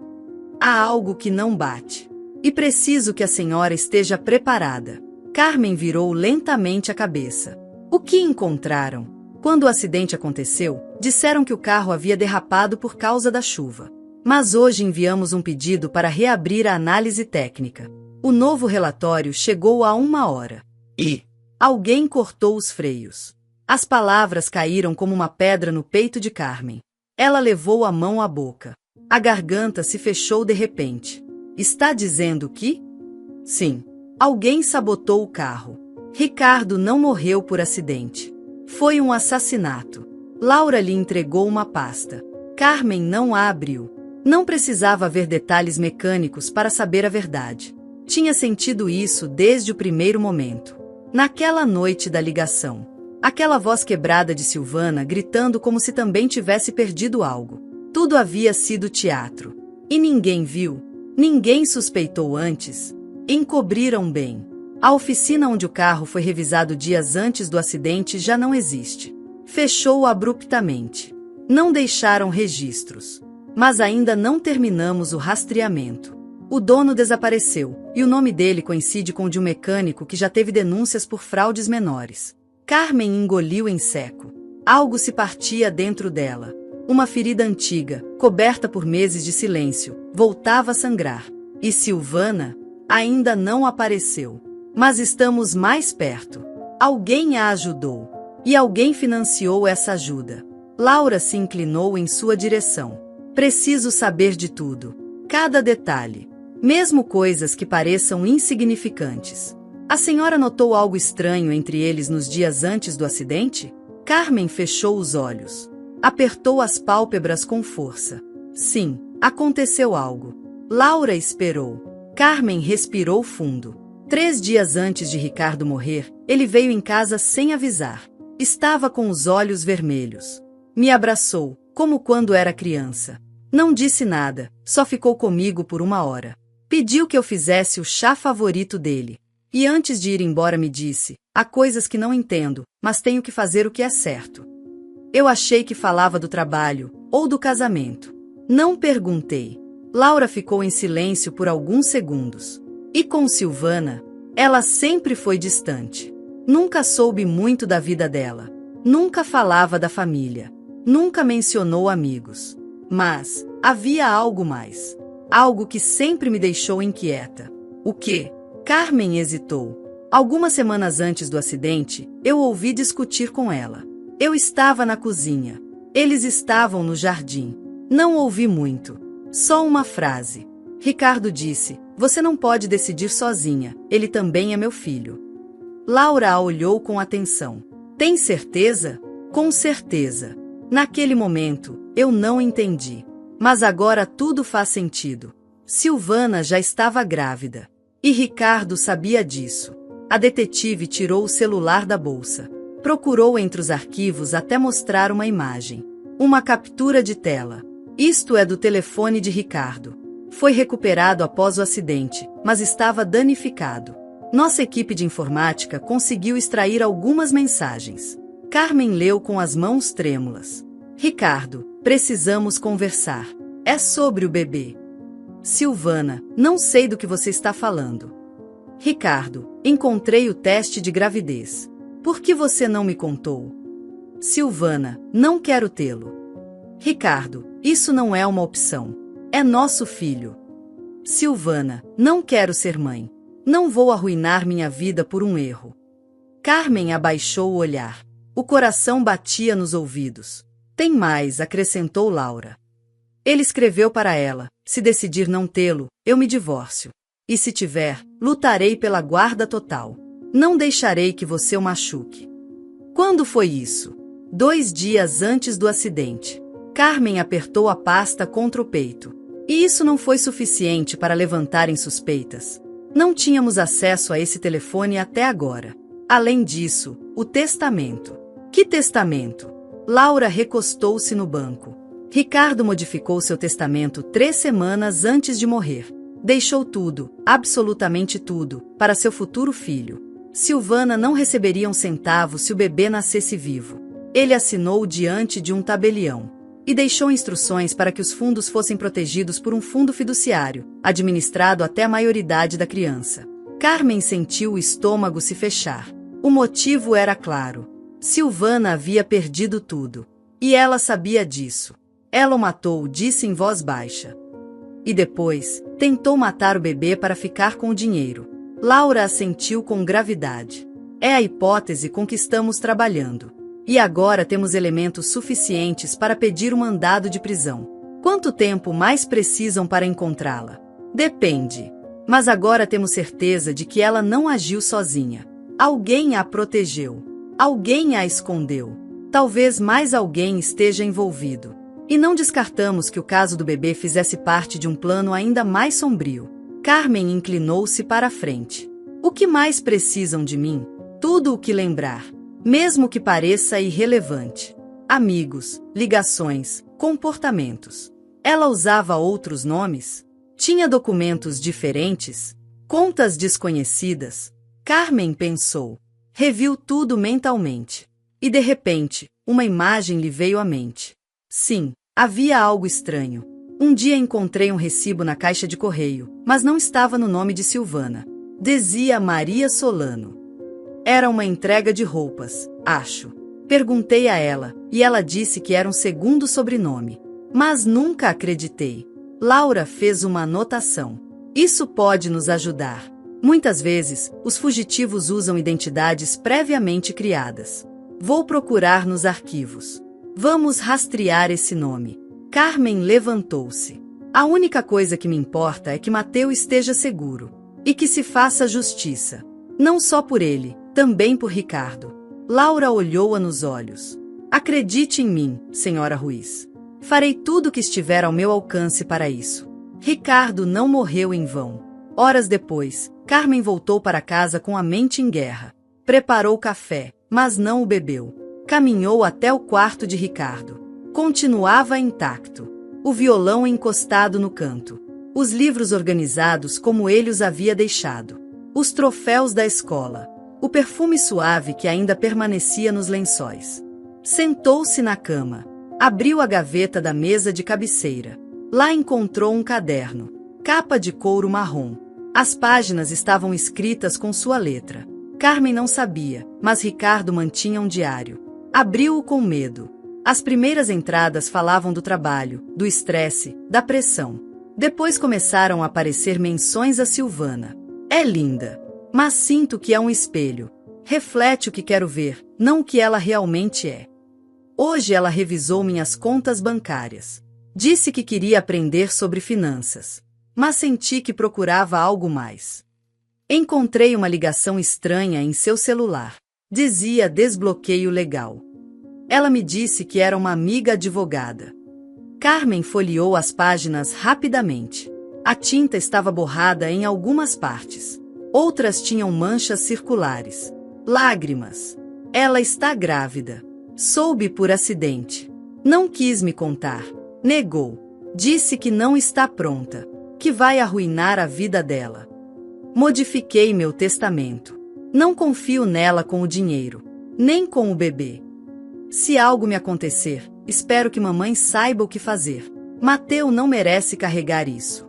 Há algo que não bate. E preciso que a senhora esteja preparada. Carmen virou lentamente a cabeça. O que encontraram? Quando o acidente aconteceu, disseram que o carro havia derrapado por causa da chuva. Mas hoje enviamos um pedido para reabrir a análise técnica. O novo relatório chegou há 1 hora. E alguém cortou os freios. As palavras caíram como uma pedra no peito de Carmen. Ela levou a mão à boca. A garganta se fechou de repente. Está dizendo que? Sim. Alguém sabotou o carro. Ricardo não morreu por acidente. Foi um assassinato. Laura lhe entregou uma pasta. Carmen não a abriu. Não precisava ver detalhes mecânicos para saber a verdade. Tinha sentido isso desde o primeiro momento. Naquela noite da ligação. Aquela voz quebrada de Silvana gritando como se também tivesse perdido algo. Tudo havia sido teatro. E ninguém viu. Ninguém suspeitou antes. Encobriram bem. A oficina onde o carro foi revisado dias antes do acidente já não existe. Fechou abruptamente. Não deixaram registros. Mas ainda não terminamos o rastreamento. O dono desapareceu, e o nome dele coincide com o de um mecânico que já teve denúncias por fraudes menores. Carmen engoliu em seco. Algo se partia dentro dela. Uma ferida antiga, coberta por meses de silêncio, voltava a sangrar. E Silvana ainda não apareceu. Mas estamos mais perto. Alguém a ajudou. E alguém financiou essa ajuda. Laura se inclinou em sua direção. Preciso saber de tudo. Cada detalhe. Mesmo coisas que pareçam insignificantes. A senhora notou algo estranho entre eles nos dias antes do acidente? Carmen fechou os olhos. Apertou as pálpebras com força. Sim, aconteceu algo. Laura esperou. Carmen respirou fundo. 3 dias antes de Ricardo morrer, ele veio em casa sem avisar. Estava com os olhos vermelhos. Me abraçou, como quando era criança. Não disse nada, só ficou comigo por 1 hora. Pediu que eu fizesse o chá favorito dele. E antes de ir embora me disse, há coisas que não entendo, mas tenho que fazer o que é certo. Eu achei que falava do trabalho, ou do casamento. Não perguntei. Laura ficou em silêncio por alguns segundos. E com Silvana, ela sempre foi distante. Nunca soube muito da vida dela. Nunca falava da família. Nunca mencionou amigos. Mas havia algo mais. Algo que sempre me deixou inquieta. O quê? Carmen hesitou. Algumas semanas antes do acidente, eu ouvi discutir com ela. Eu estava na cozinha. Eles estavam no jardim. Não ouvi muito. Só uma frase. Ricardo disse, você não pode decidir sozinha, ele também é meu filho. Laura a olhou com atenção. Tem certeza? Com certeza. Naquele momento, eu não entendi. Mas agora tudo faz sentido. Silvana já estava grávida. E Ricardo sabia disso. A detetive tirou o celular da bolsa. Procurou entre os arquivos até mostrar uma imagem. Uma captura de tela. Isto é do telefone de Ricardo. Foi recuperado após o acidente, mas estava danificado. Nossa equipe de informática conseguiu extrair algumas mensagens. Carmen leu com as mãos trêmulas. Ricardo, precisamos conversar. É sobre o bebê. Silvana, não sei do que você está falando. Ricardo, encontrei o teste de gravidez. Por que você não me contou? Silvana, não quero tê-lo. Ricardo, isso não é uma opção. É nosso filho. Silvana, não quero ser mãe. Não vou arruinar minha vida por um erro. Carmen abaixou o olhar. O coração batia nos ouvidos. Tem mais, acrescentou Laura. Ele escreveu para ela, se decidir não tê-lo, eu me divórcio. E se tiver, lutarei pela guarda total. Não deixarei que você o machuque. Quando foi isso? 2 dias antes do acidente. Carmen apertou a pasta contra o peito. E isso não foi suficiente para levantarem suspeitas. Não tínhamos acesso a esse telefone até agora. Além disso, o testamento. Que testamento? Laura recostou-se no banco. Ricardo modificou seu testamento 3 semanas antes de morrer. Deixou tudo, absolutamente tudo, para seu futuro filho. Silvana não receberia um centavo se o bebê nascesse vivo. Ele assinou diante de um tabelião. E deixou instruções para que os fundos fossem protegidos por um fundo fiduciário, administrado até a maioridade da criança. Carmen sentiu o estômago se fechar. O motivo era claro. Silvana havia perdido tudo. E ela sabia disso. Ela o matou, disse em voz baixa. E depois, tentou matar o bebê para ficar com o dinheiro. Laura assentiu com gravidade. É a hipótese com que estamos trabalhando. E agora temos elementos suficientes para pedir um mandado de prisão. Quanto tempo mais precisam para encontrá-la? Depende. Mas agora temos certeza de que ela não agiu sozinha. Alguém a protegeu. Alguém a escondeu. Talvez mais alguém esteja envolvido. E não descartamos que o caso do bebê fizesse parte de um plano ainda mais sombrio. Carmen inclinou-se para a frente. O que mais precisam de mim? Tudo o que lembrar. Mesmo que pareça irrelevante. Amigos, ligações, comportamentos. Ela usava outros nomes? Tinha documentos diferentes? Contas desconhecidas? Carmen pensou. Reviu tudo mentalmente. E de repente, uma imagem lhe veio à mente. Sim, havia algo estranho. Um dia encontrei um recibo na caixa de correio, mas não estava no nome de Silvana. Dizia Maria Solano. Era uma entrega de roupas, acho. Perguntei a ela, e ela disse que era um segundo sobrenome. Mas nunca acreditei. Laura fez uma anotação. Isso pode nos ajudar. Muitas vezes, os fugitivos usam identidades previamente criadas. Vou procurar nos arquivos. Vamos rastrear esse nome. Carmen levantou-se. A única coisa que me importa é que Mateu esteja seguro. E que se faça justiça. Não só por ele, também por Ricardo. Laura olhou-a nos olhos. Acredite em mim, senhora Ruiz. Farei tudo o que estiver ao meu alcance para isso. Ricardo não morreu em vão. Horas depois, Carmen voltou para casa com a mente em guerra. Preparou café, mas não o bebeu. Caminhou até o quarto de Ricardo. Continuava intacto. O violão encostado no canto. Os livros organizados como ele os havia deixado. Os troféus da escola. O perfume suave que ainda permanecia nos lençóis. Sentou-se na cama. Abriu a gaveta da mesa de cabeceira. Lá encontrou um caderno. Capa de couro marrom. As páginas estavam escritas com sua letra. Carmen não sabia, mas Ricardo mantinha um diário. Abriu-o com medo. As primeiras entradas falavam do trabalho, do estresse, da pressão. Depois começaram a aparecer menções a Silvana. É linda. Mas sinto que é um espelho. Reflete o que quero ver, não o que ela realmente é. Hoje ela revisou minhas contas bancárias. Disse que queria aprender sobre finanças. Mas senti que procurava algo mais. Encontrei uma ligação estranha em seu celular. Dizia desbloqueio legal. Ela me disse que era uma amiga advogada. Carmen folheou as páginas rapidamente. A tinta estava borrada em algumas partes. Outras tinham manchas circulares. Lágrimas. Ela está grávida. Soube por acidente. Não quis me contar. Negou. Disse que não está pronta. Que vai arruinar a vida dela. Modifiquei meu testamento. Não confio nela com o dinheiro, nem com o bebê. Se algo me acontecer, espero que mamãe saiba o que fazer. Mateu não merece carregar isso.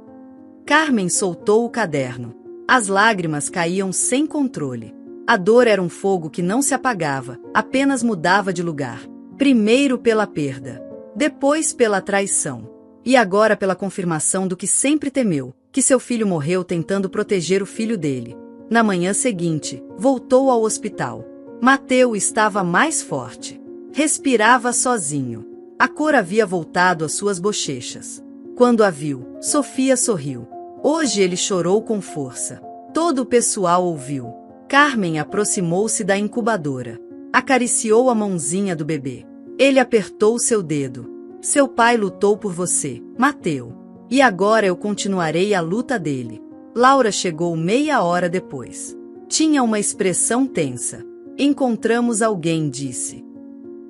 Carmen soltou o caderno. As lágrimas caíam sem controle. A dor era um fogo que não se apagava, apenas mudava de lugar. Primeiro pela perda, depois pela traição. E agora pela confirmação do que sempre temeu, que seu filho morreu tentando proteger o filho dele. Na manhã seguinte, voltou ao hospital. Mateu estava mais forte. Respirava sozinho. A cor havia voltado às suas bochechas. Quando a viu, Sofia sorriu. Hoje ele chorou com força. Todo o pessoal ouviu. Carmen aproximou-se da incubadora. Acariciou a mãozinha do bebê. Ele apertou seu dedo. Seu pai lutou por você, Mateu. E agora eu continuarei a luta dele. Laura chegou meia hora depois. Tinha uma expressão tensa. Encontramos alguém, disse.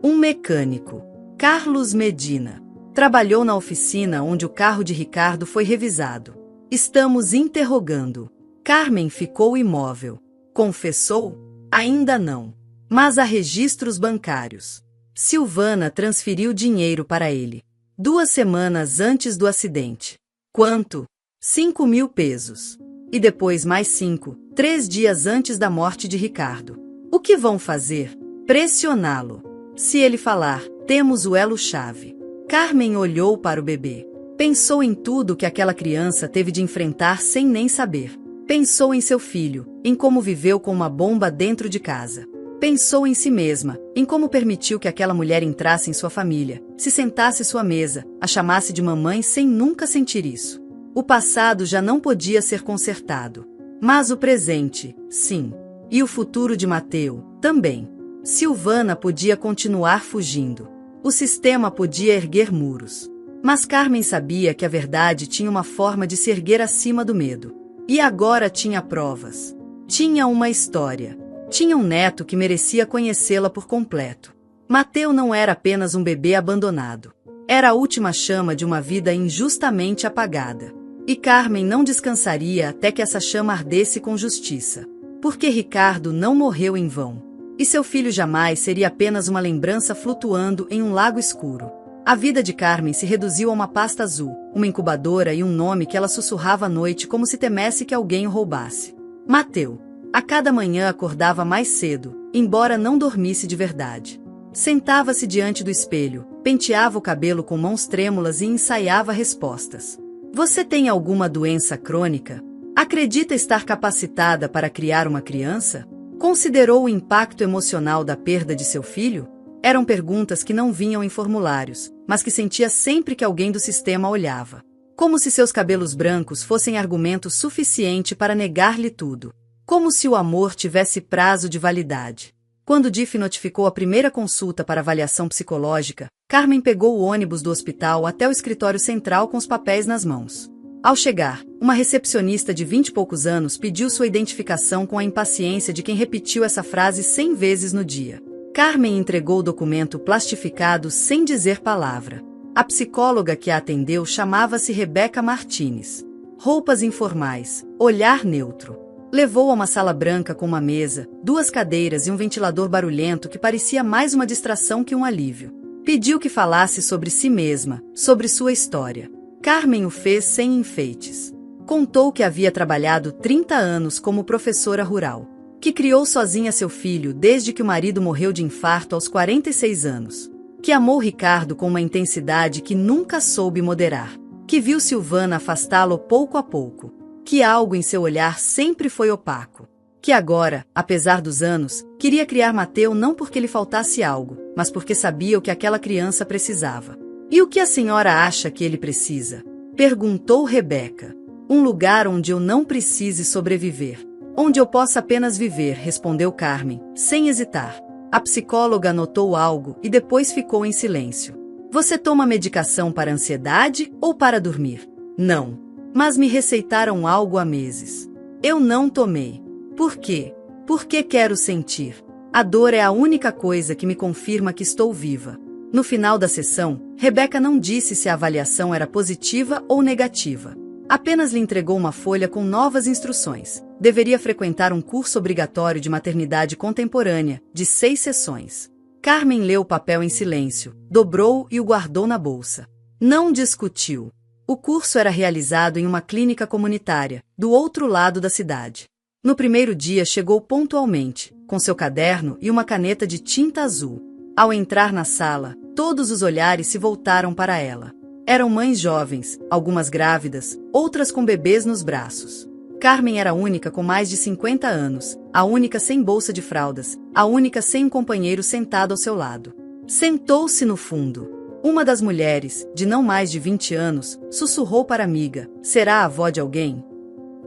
Um mecânico. Carlos Medina. Trabalhou na oficina onde o carro de Ricardo foi revisado. Estamos interrogando. Carmen ficou imóvel. Confessou? Ainda não. Mas há registros bancários. Silvana transferiu dinheiro para ele. 2 semanas antes do acidente. Quanto? 5.000 pesos. E depois mais 5, 3 dias antes da morte de Ricardo. O que vão fazer? Pressioná-lo. Se ele falar, temos o elo-chave. Carmen olhou para o bebê. Pensou em tudo que aquela criança teve de enfrentar sem nem saber. Pensou em seu filho, em como viveu com uma bomba dentro de casa. Pensou em si mesma, em como permitiu que aquela mulher entrasse em sua família, se sentasse à sua mesa, a chamasse de mamãe sem nunca sentir isso. O passado já não podia ser consertado. Mas o presente, sim. E o futuro de Mateu, também. Silvana podia continuar fugindo. O sistema podia erguer muros. Mas Carmen sabia que a verdade tinha uma forma de se erguer acima do medo. E agora tinha provas. Tinha uma história. Tinha um neto que merecia conhecê-la por completo. Mateu não era apenas um bebê abandonado. Era a última chama de uma vida injustamente apagada. E Carmen não descansaria até que essa chama ardesse com justiça. Porque Ricardo não morreu em vão. E seu filho jamais seria apenas uma lembrança flutuando em um lago escuro. A vida de Carmen se reduziu a uma pasta azul, uma incubadora e um nome que ela sussurrava à noite como se temesse que alguém o roubasse. Mateu. A cada manhã acordava mais cedo, embora não dormisse de verdade. Sentava-se diante do espelho, penteava o cabelo com mãos trêmulas e ensaiava respostas. Você tem alguma doença crônica? Acredita estar capacitada para criar uma criança? Considerou o impacto emocional da perda de seu filho? Eram perguntas que não vinham em formulários, mas que sentia sempre que alguém do sistema olhava. Como se seus cabelos brancos fossem argumento suficiente para negar-lhe tudo. Como se o amor tivesse prazo de validade. Quando Diff notificou a primeira consulta para avaliação psicológica, Carmen pegou o ônibus do hospital até o escritório central com os papéis nas mãos. Ao chegar, uma recepcionista de 20 e poucos anos pediu sua identificação com a impaciência de quem repetiu essa frase 100 vezes no dia. Carmen entregou o documento plastificado sem dizer palavra. A psicóloga que a atendeu chamava-se Rebeca Martínez. Roupas informais, olhar neutro. Levou a uma sala branca com uma mesa, 2 cadeiras e um ventilador barulhento que parecia mais uma distração que um alívio. Pediu que falasse sobre si mesma, sobre sua história. Carmen o fez sem enfeites. Contou que havia trabalhado 30 anos como professora rural, que criou sozinha seu filho desde que o marido morreu de infarto aos 46 anos, que amou Ricardo com uma intensidade que nunca soube moderar, que viu Silvana afastá-lo pouco a pouco, que algo em seu olhar sempre foi opaco, que agora, apesar dos anos, queria criar Mateu não porque lhe faltasse algo, mas porque sabia o que aquela criança precisava. E o que a senhora acha que ele precisa? Perguntou Rebeca. Um lugar onde eu não precise sobreviver. Onde eu possa apenas viver, respondeu Carmen, sem hesitar. A psicóloga notou algo e depois ficou em silêncio. Você toma medicação para ansiedade ou para dormir? Não. Mas me receitaram algo há meses. Eu não tomei. Por quê? Porque quero sentir. A dor é a única coisa que me confirma que estou viva. No final da sessão, Rebeca não disse se a avaliação era positiva ou negativa. Apenas lhe entregou uma folha com novas instruções. Deveria frequentar um curso obrigatório de maternidade contemporânea, de 6 sessões. Carmen leu o papel em silêncio, dobrou e o guardou na bolsa. Não discutiu. O curso era realizado em uma clínica comunitária, do outro lado da cidade. No primeiro dia chegou pontualmente, com seu caderno e uma caneta de tinta azul. Ao entrar na sala, todos os olhares se voltaram para ela. Eram mães jovens, algumas grávidas, outras com bebês nos braços. Carmen era a única com mais de 50 anos, a única sem bolsa de fraldas, a única sem um companheiro sentado ao seu lado. Sentou-se no fundo. Uma das mulheres, de não mais de 20 anos, sussurrou para a amiga: será a avó de alguém?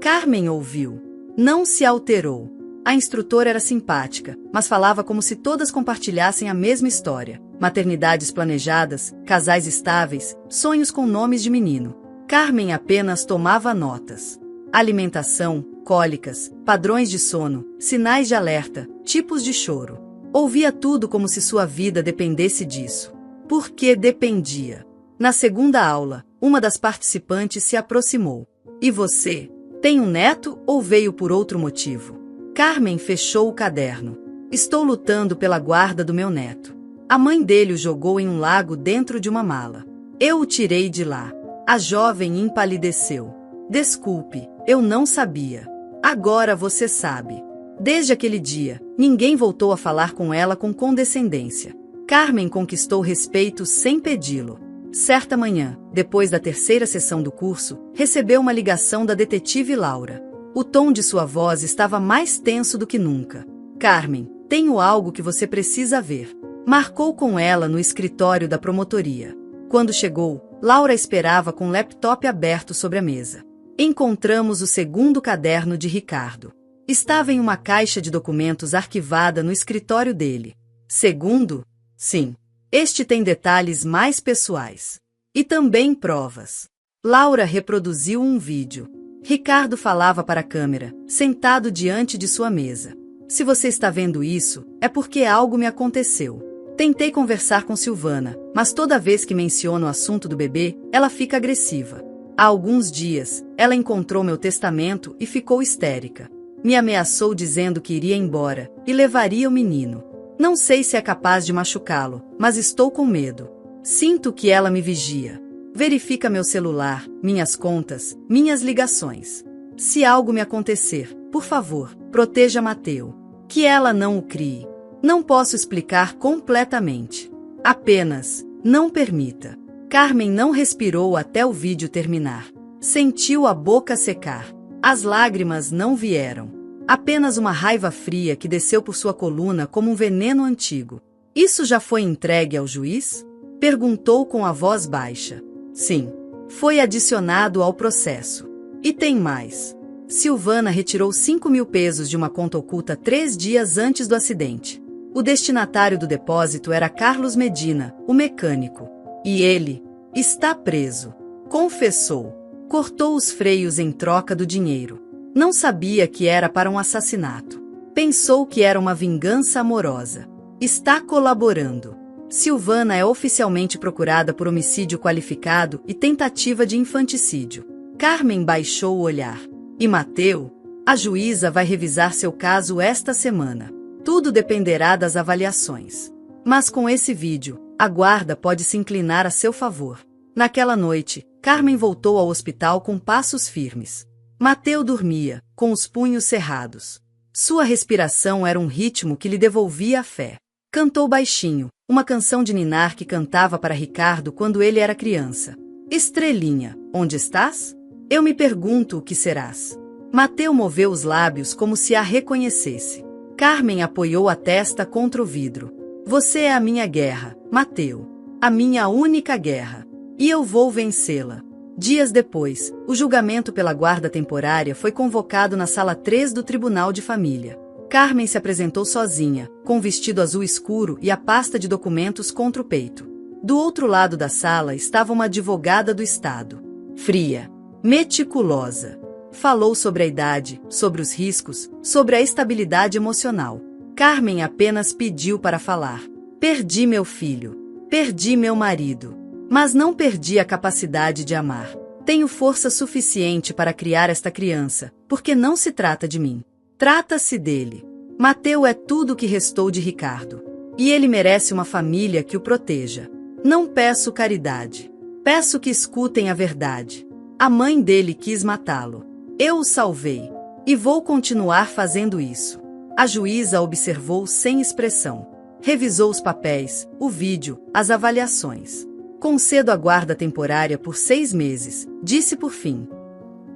Carmen ouviu. Não se alterou. A instrutora era simpática, mas falava como se todas compartilhassem a mesma história. Maternidades planejadas, casais estáveis, sonhos com nomes de menino. Carmen apenas tomava notas. Alimentação, cólicas, padrões de sono, sinais de alerta, tipos de choro. Ouvia tudo como se sua vida dependesse disso. Porque dependia. Na segunda aula, uma das participantes se aproximou. E você? Tem um neto ou veio por outro motivo? Carmen fechou o caderno. Estou lutando pela guarda do meu neto. A mãe dele o jogou em um lago dentro de uma mala. Eu o tirei de lá. A jovem empalideceu. Desculpe, eu não sabia. Agora você sabe. Desde aquele dia, ninguém voltou a falar com ela com condescendência. Carmen conquistou respeito sem pedi-lo. Certa manhã, depois da terceira sessão do curso, recebeu uma ligação da detetive Laura. O tom de sua voz estava mais tenso do que nunca. Carmen, Tenho algo que você precisa ver. Marcou com ela no escritório da promotoria. Quando chegou, Laura esperava com o laptop aberto sobre a mesa. Encontramos o segundo caderno de Ricardo. Estava em uma caixa de documentos arquivada no escritório dele. Segundo? Sim. Este tem detalhes mais pessoais. E também provas. Laura reproduziu um vídeo. Ricardo falava para a câmera, sentado diante de sua mesa. Se você está vendo isso, é porque algo me aconteceu. Tentei conversar com Silvana, mas toda vez que menciono o assunto do bebê, ela fica agressiva. Há alguns dias, ela encontrou meu testamento e ficou histérica. Me ameaçou dizendo que iria embora e levaria o menino. Não sei se é capaz de machucá-lo, mas estou com medo. Sinto que ela me vigia. Verifica meu celular, minhas contas, minhas ligações. Se algo me acontecer, por favor, proteja Mateu. Que ela não o crie. Não posso explicar completamente. Apenas, não permita. Carmen não respirou até o vídeo terminar. Sentiu a boca secar. As lágrimas não vieram. Apenas uma raiva fria que desceu por sua coluna como um veneno antigo. Isso já foi entregue ao juiz? Perguntou com a voz baixa. Sim. Foi adicionado ao processo. E tem mais. Silvana retirou 5.000 pesos de uma conta oculta 3 dias antes do acidente. O destinatário do depósito era Carlos Medina, o mecânico. E ele está preso. Confessou. Cortou os freios em troca do dinheiro. Não sabia que era para um assassinato. Pensou que era uma vingança amorosa. Está colaborando. Silvana é oficialmente procurada por homicídio qualificado e tentativa de infanticídio. Carmen baixou o olhar. E Mateu? A juíza vai revisar seu caso esta semana. Tudo dependerá das avaliações. Mas com esse vídeo, a guarda pode se inclinar a seu favor. Naquela noite, Carmen voltou ao hospital com passos firmes. Mateu dormia, com os punhos cerrados. Sua respiração era um ritmo que lhe devolvia a fé. Cantou baixinho, uma canção de ninar que cantava para Ricardo quando ele era criança. Estrelinha, onde estás? Eu me pergunto o que serás. Mateu moveu os lábios como se a reconhecesse. Carmen apoiou a testa contra o vidro. Você é a minha guerra, Mateu. A minha única guerra. E eu vou vencê-la. Dias depois, o julgamento pela guarda temporária foi convocado na sala 3 do Tribunal de Família. Carmen se apresentou sozinha, com vestido azul escuro e a pasta de documentos contra o peito. Do outro lado da sala estava uma advogada do Estado. Fria. Meticulosa. Falou sobre a idade, sobre os riscos, sobre a estabilidade emocional. Carmen apenas pediu para falar. Perdi meu filho. Perdi meu marido. Mas não perdi a capacidade de amar. Tenho força suficiente para criar esta criança, porque não se trata de mim. Trata-se dele. Mateu é tudo o que restou de Ricardo. E ele merece uma família que o proteja. Não peço caridade. Peço que escutem a verdade. A mãe dele quis matá-lo. Eu o salvei. E vou continuar fazendo isso. A juíza observou sem expressão. Revisou os papéis, o vídeo, as avaliações. Concedo a guarda temporária por 6 meses, disse por fim.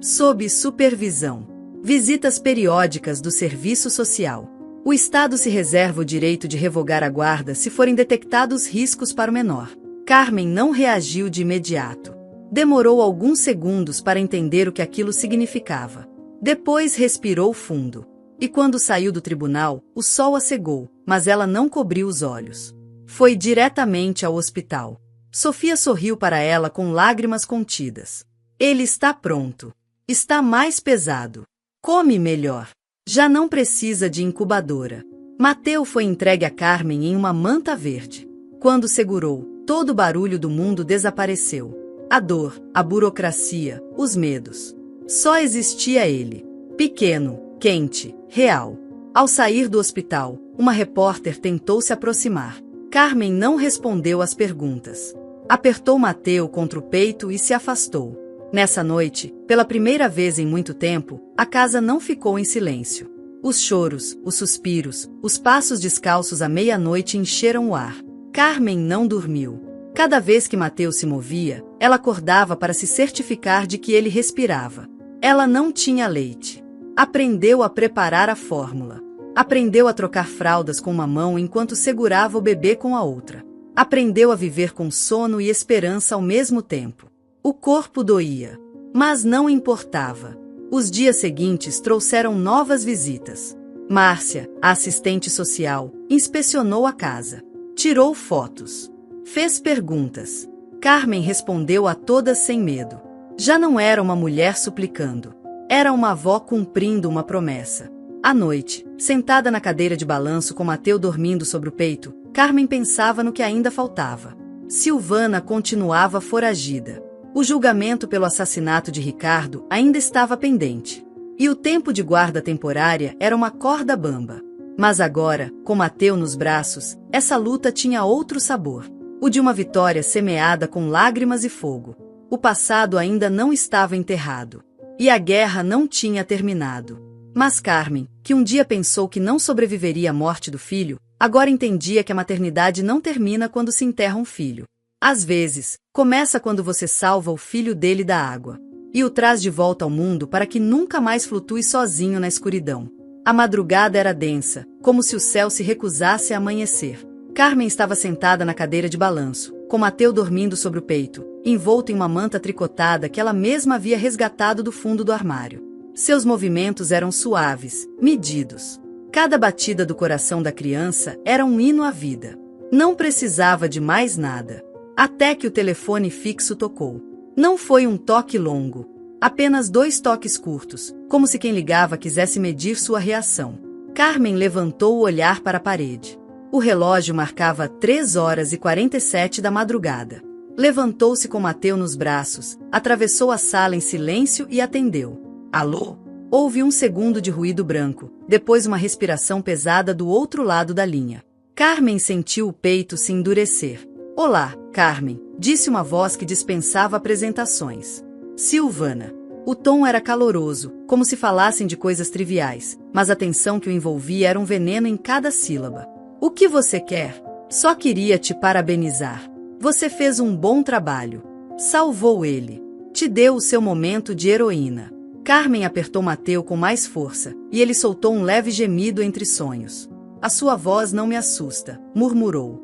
Sob supervisão. Visitas periódicas do Serviço Social. O Estado se reserva o direito de revogar a guarda se forem detectados riscos para o menor. Carmen não reagiu de imediato. Demorou alguns segundos para entender o que aquilo significava. Depois respirou fundo. E quando saiu do tribunal, o sol a cegou, mas ela não cobriu os olhos. Foi diretamente ao hospital. Sofia sorriu para ela com lágrimas contidas. Ele está pronto. Está mais pesado. Come melhor. Já não precisa de incubadora. Mateu foi entregue a Carmen em uma manta verde. Quando segurou, todo o barulho do mundo desapareceu. A dor, a burocracia, os medos. Só existia ele. Pequeno, quente, real. Ao sair do hospital, uma repórter tentou se aproximar. Carmen não respondeu às perguntas. Apertou Mateu contra o peito e se afastou. Nessa noite, pela primeira vez em muito tempo, a casa não ficou em silêncio. Os choros, os suspiros, os passos descalços à meia-noite encheram o ar. Carmen não dormiu. Cada vez que Mateu se movia, ela acordava para se certificar de que ele respirava. Ela não tinha leite. Aprendeu a preparar a fórmula. Aprendeu a trocar fraldas com uma mão enquanto segurava o bebê com a outra. Aprendeu a viver com sono e esperança ao mesmo tempo. O corpo doía, mas não importava. Os dias seguintes trouxeram novas visitas. Márcia, a assistente social, inspecionou a casa. Tirou fotos. Fez perguntas. Carmen respondeu a todas sem medo. Já não era uma mulher suplicando. Era uma avó cumprindo uma promessa. À noite, sentada na cadeira de balanço com Mateu dormindo sobre o peito, Carmen pensava no que ainda faltava. Silvana continuava foragida. O julgamento pelo assassinato de Ricardo ainda estava pendente. E o tempo de guarda temporária era uma corda bamba. Mas agora, com Mateu nos braços, essa luta tinha outro sabor. O de uma vitória semeada com lágrimas e fogo. O passado ainda não estava enterrado. E a guerra não tinha terminado. Mas Carmen, que um dia pensou que não sobreviveria à morte do filho, agora entendia que a maternidade não termina quando se enterra um filho. Às vezes, começa quando você salva o filho dele da água e o traz de volta ao mundo para que nunca mais flutue sozinho na escuridão. A madrugada era densa, como se o céu se recusasse a amanhecer. Carmen estava sentada na cadeira de balanço, com Mateu dormindo sobre o peito, envolto em uma manta tricotada que ela mesma havia resgatado do fundo do armário. Seus movimentos eram suaves, medidos. Cada batida do coração da criança era um hino à vida. Não precisava de mais nada. Até que o telefone fixo tocou. Não foi um toque longo. Apenas 2 toques curtos, como se quem ligava quisesse medir sua reação. Carmen levantou o olhar para a parede. O relógio marcava 3h47 da madrugada. Levantou-se com Mateu nos braços, atravessou a sala em silêncio e atendeu. Alô? Houve um segundo de ruído branco, depois uma respiração pesada do outro lado da linha. Carmen sentiu o peito se endurecer. Olá, Carmen, disse uma voz que dispensava apresentações. Silvana. O tom era caloroso, como se falassem de coisas triviais, mas a tensão que o envolvia era um veneno em cada sílaba. O que você quer? Só queria te parabenizar. Você fez um bom trabalho. Salvou ele. Te deu o seu momento de heroína. Carmen apertou Mateu com mais força, e ele soltou um leve gemido entre sonhos. A sua voz não me assusta, murmurou.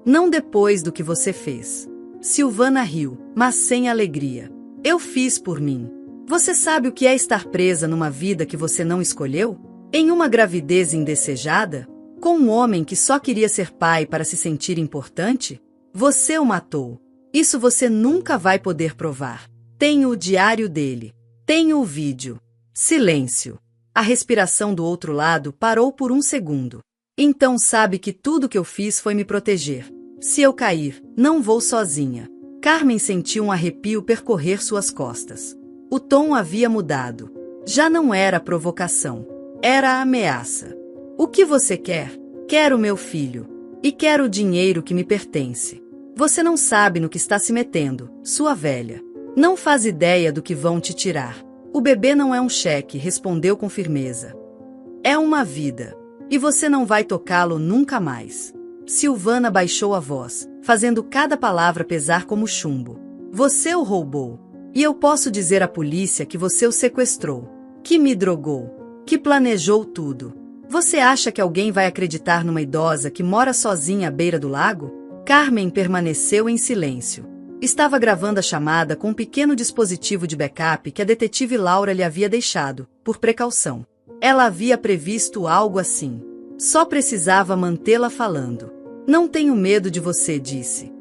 Não depois do que você fez. Silvana riu, mas sem alegria. Eu fiz por mim. Você sabe o que é estar presa numa vida que você não escolheu? Em uma gravidez indesejada? Com um homem que só queria ser pai para se sentir importante? Você o matou. Isso você nunca vai poder provar. Tenho o diário dele. Tenho o vídeo. Silêncio. A respiração do outro lado parou por um segundo. Então sabe que tudo que eu fiz foi me proteger. Se eu cair, não vou sozinha. Carmen sentiu um arrepio percorrer suas costas. O tom havia mudado. Já não era provocação. Era a ameaça. O que você quer? Quero meu filho. E quero o dinheiro que me pertence. Você não sabe no que está se metendo, sua velha. Não faz ideia do que vão te tirar. O bebê não é um cheque, respondeu com firmeza. É uma vida. E você não vai tocá-lo nunca mais. Silvana baixou a voz, fazendo cada palavra pesar como chumbo. Você o roubou. E eu posso dizer à polícia que você o sequestrou. Que me drogou. Que planejou tudo. Você acha que alguém vai acreditar numa idosa que mora sozinha à beira do lago? Carmen permaneceu em silêncio. Estava gravando a chamada com um pequeno dispositivo de backup que a detetive Laura lhe havia deixado, por precaução. Ela havia previsto algo assim. Só precisava mantê-la falando. Não tenho medo de você, disse.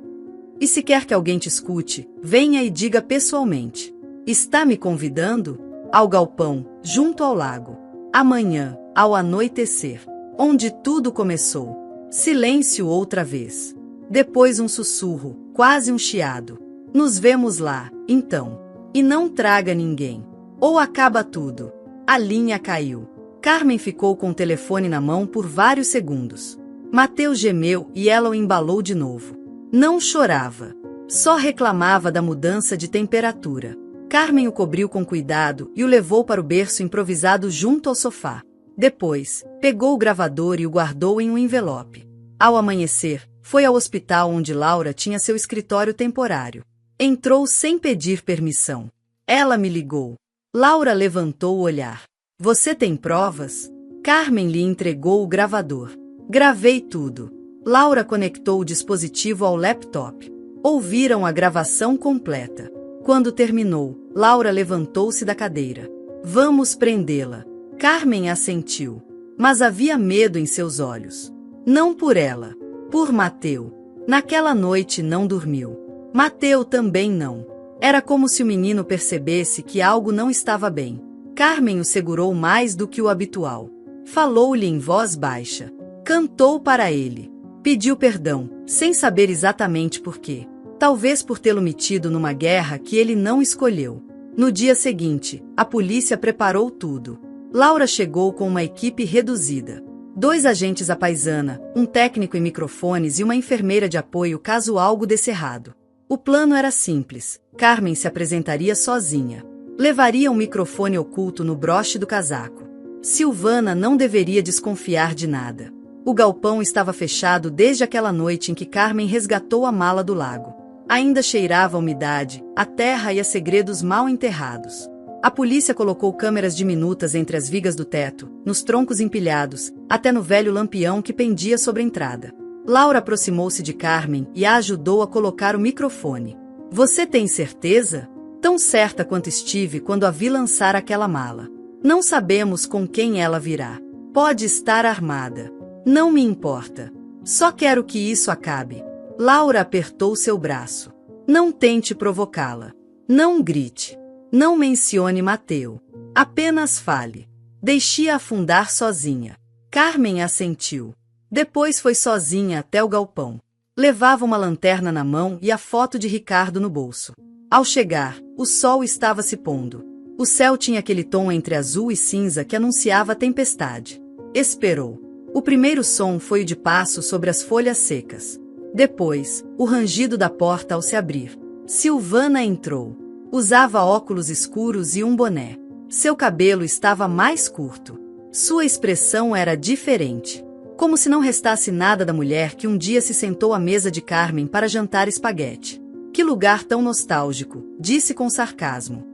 E se quer que alguém te escute, venha e diga pessoalmente. Está me convidando? Ao galpão, junto ao lago. Amanhã, ao anoitecer. Onde tudo começou. Silêncio outra vez. Depois um sussurro, quase um chiado. Nos vemos lá, então. E não traga ninguém. Ou acaba tudo. A linha caiu. Carmen ficou com o telefone na mão por vários segundos. Mateu gemeu e ela o embalou de novo. Não chorava. Só reclamava da mudança de temperatura. Carmen o cobriu com cuidado e o levou para o berço improvisado junto ao sofá. Depois, pegou o gravador e o guardou em um envelope. Ao amanhecer, foi ao hospital onde Laura tinha seu escritório temporário. Entrou sem pedir permissão. Ela me ligou. Laura levantou o olhar. Você tem provas? Carmen lhe entregou o gravador. Gravei tudo. Laura conectou o dispositivo ao laptop. Ouviram a gravação completa. Quando terminou, Laura levantou-se da cadeira. Vamos prendê-la. Carmen assentiu. Mas havia medo em seus olhos. Não por ela. Por Mateu. Naquela noite não dormiu. Mateu também não. Era como se o menino percebesse que algo não estava bem. Carmen o segurou mais do que o habitual. Falou-lhe em voz baixa. Cantou para ele. Pediu perdão, sem saber exatamente por quê. Talvez por tê-lo metido numa guerra que ele não escolheu. No dia seguinte, a polícia preparou tudo. Laura chegou com uma equipe reduzida. 2 agentes à paisana, um técnico em microfones e uma enfermeira de apoio caso algo desse errado. O plano era simples. Carmen se apresentaria sozinha. Levaria um microfone oculto no broche do casaco. Silvana não deveria desconfiar de nada. O galpão estava fechado desde aquela noite em que Carmen resgatou a mala do lago. Ainda cheirava a umidade, a terra e a segredos mal enterrados. A polícia colocou câmeras diminutas entre as vigas do teto, nos troncos empilhados, até no velho lampião que pendia sobre a entrada. Laura aproximou-se de Carmen e a ajudou a colocar o microfone. Você tem certeza? Tão certa quanto estive quando a vi lançar aquela mala. Não sabemos com quem ela virá. Pode estar armada. Não me importa. Só quero que isso acabe. Laura apertou seu braço. Não tente provocá-la. Não grite. Não mencione Mateu. Apenas fale. Deixe-a afundar sozinha. Carmen assentiu. Depois foi sozinha até o galpão. Levava uma lanterna na mão e a foto de Ricardo no bolso. Ao chegar, o sol estava se pondo. O céu tinha aquele tom entre azul e cinza que anunciava a tempestade. Esperou. O primeiro som foi o de passo sobre as folhas secas. Depois, o rangido da porta ao se abrir. Silvana entrou. Usava óculos escuros e um boné. Seu cabelo estava mais curto. Sua expressão era diferente. Como se não restasse nada da mulher que um dia se sentou à mesa de Carmen para jantar espaguete. Que lugar tão nostálgico, disse com sarcasmo.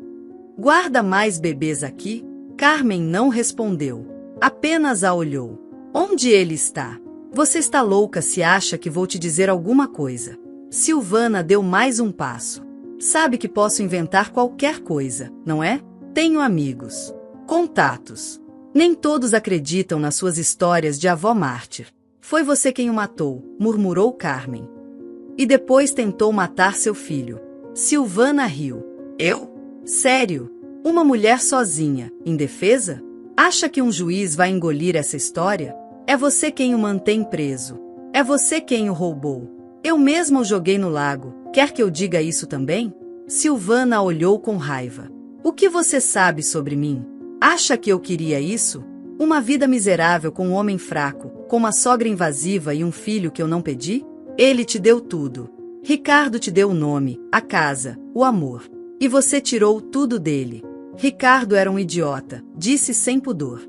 Guarda mais bebês aqui? Carmen não respondeu. Apenas a olhou. Onde ele está? Você está louca se acha que vou te dizer alguma coisa. Silvana deu mais um passo. Sabe que posso inventar qualquer coisa, não é? Tenho amigos. Contatos. Nem todos acreditam nas suas histórias de avó mártir. Foi você quem o matou, murmurou Carmen. E depois tentou matar seu filho. Silvana riu. Eu? Sério? Uma mulher sozinha, indefesa? Acha que um juiz vai engolir essa história? É você quem o mantém preso. É você quem o roubou. Eu mesma o joguei no lago. Quer que eu diga isso também? Silvana olhou com raiva. O que você sabe sobre mim? Acha que eu queria isso? Uma vida miserável com um homem fraco, com uma sogra invasiva e um filho que eu não pedi? Ele te deu tudo. Ricardo te deu o nome, a casa, o amor. E você tirou tudo dele. Ricardo era um idiota, disse sem pudor.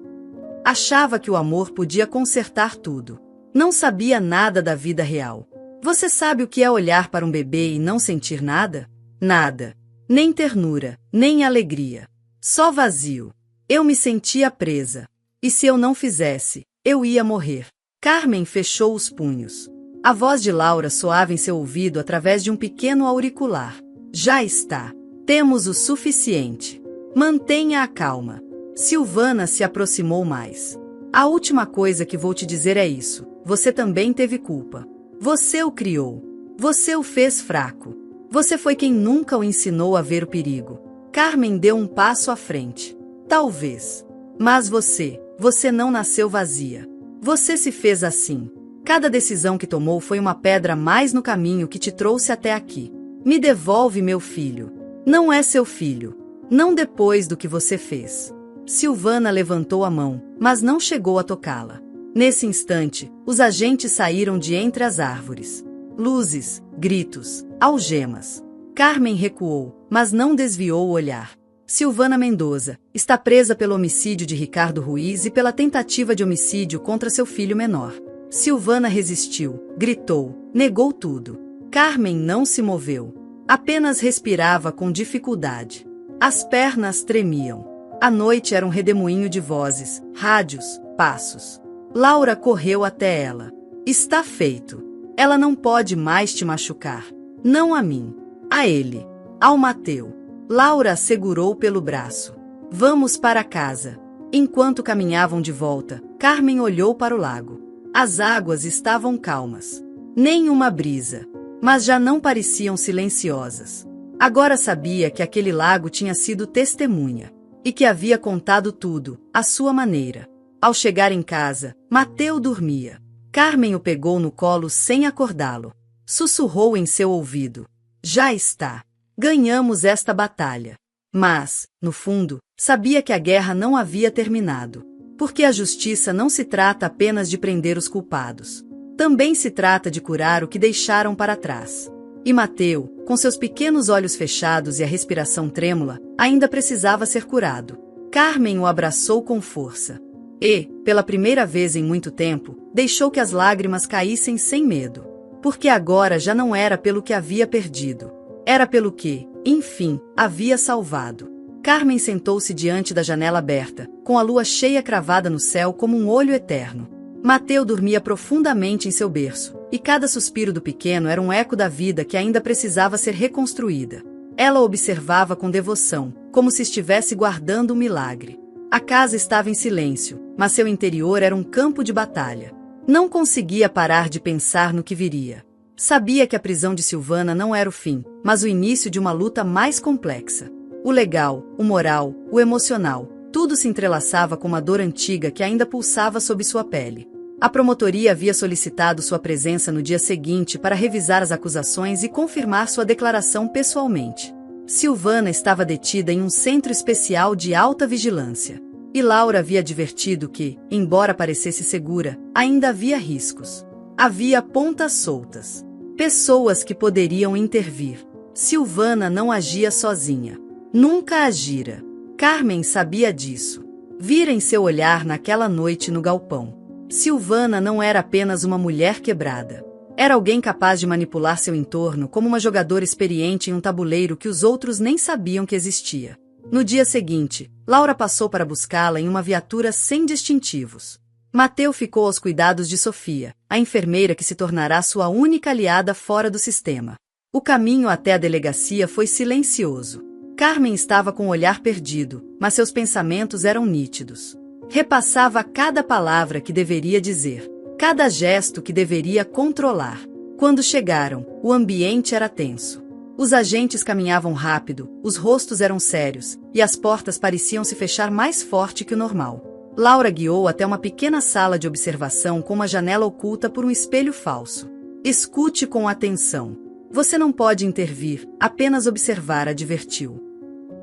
Achava que o amor podia consertar tudo. Não sabia nada da vida real. Você sabe o que é olhar para um bebê e não sentir nada? Nada. Nem ternura, nem alegria. Só vazio. Eu me sentia presa. E se eu não fizesse, eu ia morrer. Carmen fechou os punhos. A voz de Laura soava em seu ouvido através de um pequeno auricular. Já está. Temos o suficiente. Mantenha a calma. Silvana se aproximou mais. A última coisa que vou te dizer é isso. Você também teve culpa. Você o criou. Você o fez fraco. Você foi quem nunca o ensinou a ver o perigo. Carmen deu um passo à frente. Talvez. Mas você não nasceu vazia. Você se fez assim. Cada decisão que tomou foi uma pedra a mais no caminho que te trouxe até aqui. Me devolve meu filho. Não é seu filho. Não depois do que você fez. Silvana levantou a mão, mas não chegou a tocá-la. Nesse instante, os agentes saíram de entre as árvores. Luzes, gritos, algemas. Carmen recuou, mas não desviou o olhar. Silvana Mendoza está presa pelo homicídio de Ricardo Ruiz e pela tentativa de homicídio contra seu filho menor. Silvana resistiu, gritou, negou tudo. Carmen não se moveu. Apenas respirava com dificuldade. As pernas tremiam. A noite era um redemoinho de vozes, rádios, passos. Laura correu até ela. Está feito. Ela não pode mais te machucar. Não a mim. A ele. Ao Mateu. Laura a segurou pelo braço. Vamos para casa. Enquanto caminhavam de volta, Carmen olhou para o lago. As águas estavam calmas. Nenhuma brisa. Mas já não pareciam silenciosas. Agora sabia que aquele lago tinha sido testemunha. E que havia contado tudo, à sua maneira. Ao chegar em casa, Mateu dormia. Carmen o pegou no colo sem acordá-lo. Sussurrou em seu ouvido. Já está. Ganhamos esta batalha. Mas, no fundo, sabia que a guerra não havia terminado. Porque a justiça não se trata apenas de prender os culpados. Também se trata de curar o que deixaram para trás. E Mateu, com seus pequenos olhos fechados e a respiração trêmula, ainda precisava ser curado. Carmen o abraçou com força. E, pela primeira vez em muito tempo, deixou que as lágrimas caíssem sem medo. Porque agora já não era pelo que havia perdido. Era pelo que, enfim, havia salvado. Carmen sentou-se diante da janela aberta, com a lua cheia cravada no céu como um olho eterno. Mateu dormia profundamente em seu berço, e cada suspiro do pequeno era um eco da vida que ainda precisava ser reconstruída. Ela observava com devoção, como se estivesse guardando um milagre. A casa estava em silêncio, mas seu interior era um campo de batalha. Não conseguia parar de pensar no que viria. Sabia que a prisão de Silvana não era o fim, mas o início de uma luta mais complexa. O legal, o moral, o emocional, tudo se entrelaçava com uma dor antiga que ainda pulsava sob sua pele. A promotoria havia solicitado sua presença no dia seguinte para revisar as acusações e confirmar sua declaração pessoalmente. Silvana estava detida em um centro especial de alta vigilância. E Laura havia advertido que, embora parecesse segura, ainda havia riscos. Havia pontas soltas. Pessoas que poderiam intervir. Silvana não agia sozinha. Nunca agira. Carmen sabia disso. Vira em seu olhar naquela noite no galpão. Silvana não era apenas uma mulher quebrada. Era alguém capaz de manipular seu entorno como uma jogadora experiente em um tabuleiro que os outros nem sabiam que existia. No dia seguinte, Laura passou para buscá-la em uma viatura sem distintivos. Mateu ficou aos cuidados de Sofia, a enfermeira que se tornará sua única aliada fora do sistema. O caminho até a delegacia foi silencioso. Carmen estava com o olhar perdido, mas seus pensamentos eram nítidos. Repassava cada palavra que deveria dizer, cada gesto que deveria controlar. Quando chegaram, o ambiente era tenso. Os agentes caminhavam rápido, os rostos eram sérios, e as portas pareciam se fechar mais forte que o normal. Laura guiou até uma pequena sala de observação com uma janela oculta por um espelho falso. Escute com atenção. Você não pode intervir, apenas observar, advertiu.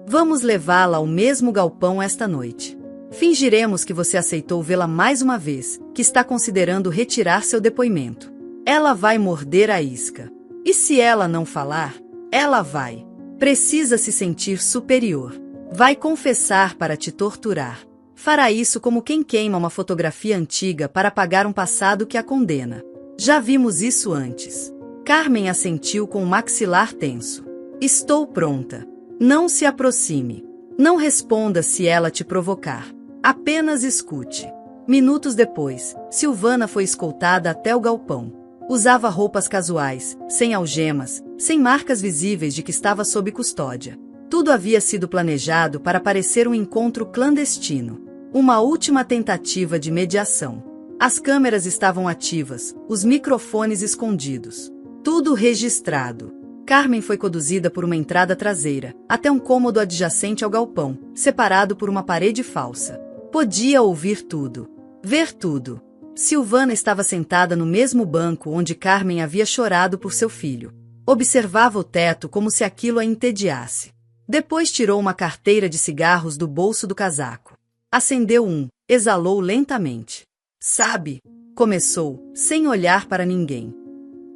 Vamos levá-la ao mesmo galpão esta noite. Fingiremos que você aceitou vê-la mais uma vez, que está considerando retirar seu depoimento. Ela vai morder a isca. E se ela não falar, ela vai. Precisa se sentir superior. Vai confessar para te torturar. Fará isso como quem queima uma fotografia antiga para apagar um passado que a condena. Já vimos isso antes. Carmen assentiu com o maxilar tenso. Estou pronta. Não se aproxime. Não responda se ela te provocar. Apenas escute. Minutos depois, Silvana foi escoltada até o galpão. Usava roupas casuais, sem algemas, sem marcas visíveis de que estava sob custódia. Tudo havia sido planejado para parecer um encontro clandestino. Uma última tentativa de mediação. As câmeras estavam ativas, os microfones escondidos. Tudo registrado. Carmen foi conduzida por uma entrada traseira, até um cômodo adjacente ao galpão, separado por uma parede falsa. Podia ouvir tudo, ver tudo. Silvana estava sentada no mesmo banco onde Carmen havia chorado por seu filho. Observava o teto como se aquilo a entediasse. Depois tirou uma carteira de cigarros do bolso do casaco. Acendeu um, exalou lentamente. Sabe, começou, sem olhar para ninguém.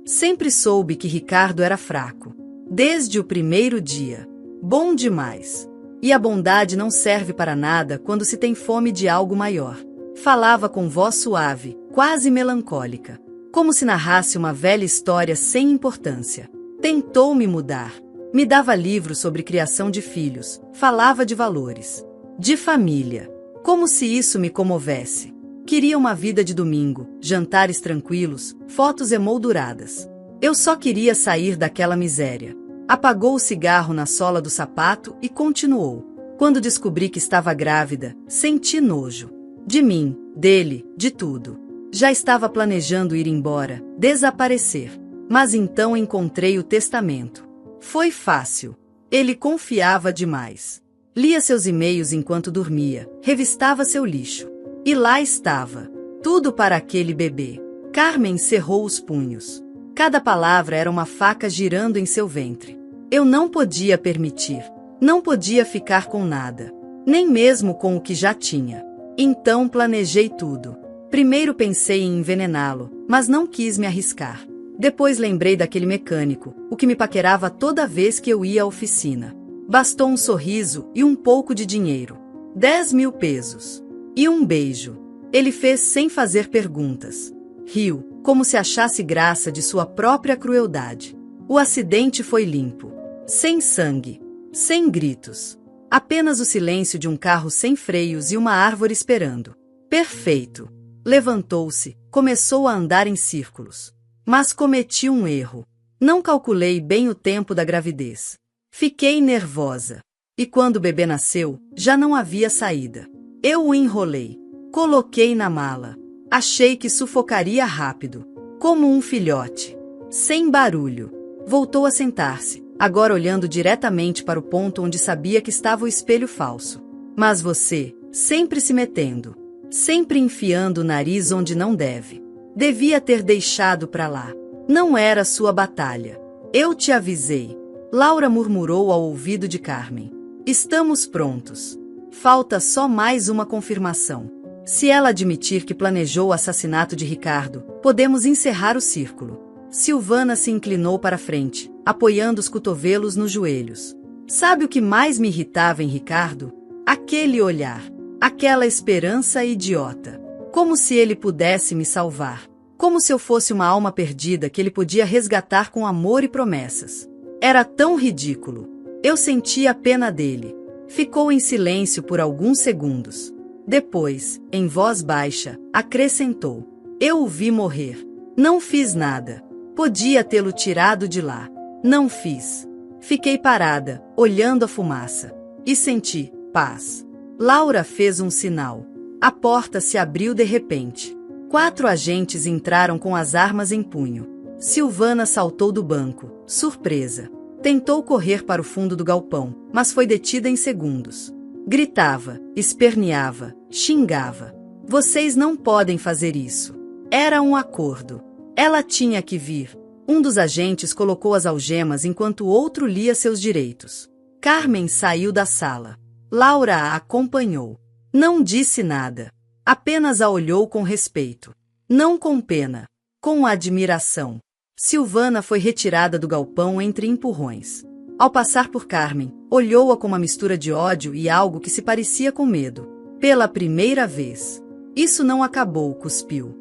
Sempre soube que Ricardo era fraco. Desde o primeiro dia. Bom demais. E a bondade não serve para nada quando se tem fome de algo maior. Falava com voz suave, quase melancólica. Como se narrasse uma velha história sem importância. Tentou me mudar. Me dava livros sobre criação de filhos. Falava de valores. de família. Como se isso me comovesse. Queria uma vida de domingo, jantares tranquilos, fotos emolduradas. Eu só queria sair daquela miséria. Apagou o cigarro na sola do sapato e continuou. Quando descobri que estava grávida, senti nojo. De mim, dele, de tudo. Já estava planejando ir embora, desaparecer. Mas então encontrei o testamento. Foi fácil. Ele confiava demais. Lia seus e-mails enquanto dormia, revistava seu lixo. E lá estava. Tudo para aquele bebê. Carmen cerrou os punhos. Cada palavra era uma faca girando em seu ventre. Eu não podia permitir. Não podia ficar com nada. Nem mesmo com o que já tinha. Então planejei tudo. Primeiro pensei em envenená-lo, mas não quis me arriscar. Depois lembrei daquele mecânico, o que me paquerava toda vez que eu ia à oficina. Bastou um sorriso e um pouco de dinheiro. 10.000 pesos. E um beijo. Ele fez sem fazer perguntas. Riu, como se achasse graça de sua própria crueldade. O acidente foi limpo. Sem sangue. Sem gritos. Apenas o silêncio de um carro sem freios e uma árvore esperando. Perfeito. Levantou-se, começou a andar em círculos. Mas cometi um erro. Não calculei bem o tempo da gravidez. Fiquei nervosa. E quando o bebê nasceu, já não havia saída. Eu o enrolei. Coloquei na mala. Achei que sufocaria rápido. Como um filhote. Sem barulho. Voltou a sentar-se, agora olhando diretamente para o ponto onde sabia que estava o espelho falso. Mas você, sempre se metendo. Sempre enfiando o nariz onde não deve. Devia ter deixado pra lá. Não era sua batalha. Eu te avisei. Laura murmurou ao ouvido de Carmen. Estamos prontos. Falta só mais uma confirmação. Se ela admitir que planejou o assassinato de Ricardo, podemos encerrar o círculo. Silvana se inclinou para frente, apoiando os cotovelos nos joelhos. Sabe o que mais me irritava em Ricardo? Aquele olhar. Aquela esperança idiota. Como se ele pudesse me salvar. Como se eu fosse uma alma perdida que ele podia resgatar com amor e promessas. Era tão ridículo. Eu sentia a pena dele. Ficou em silêncio por alguns segundos. Depois, em voz baixa, acrescentou. Eu o vi morrer. Não fiz nada. Podia tê-lo tirado de lá. Não fiz. Fiquei parada, olhando a fumaça. E senti paz. Laura fez um sinal. A porta se abriu de repente. 4 agentes entraram com as armas em punho. Silvana saltou do banco, surpresa. Tentou correr para o fundo do galpão, mas foi detida em segundos. Gritava, esperneava, xingava. Vocês não podem fazer isso. Era um acordo. Ela tinha que vir. Um dos agentes colocou as algemas enquanto o outro lia seus direitos. Carmen saiu da sala. Laura a acompanhou. Não disse nada. Apenas a olhou com respeito. Não com pena. Com admiração. Silvana foi retirada do galpão entre empurrões. Ao passar por Carmen, olhou-a com uma mistura de ódio e algo que se parecia com medo. Pela primeira vez. Isso não acabou, cuspiu.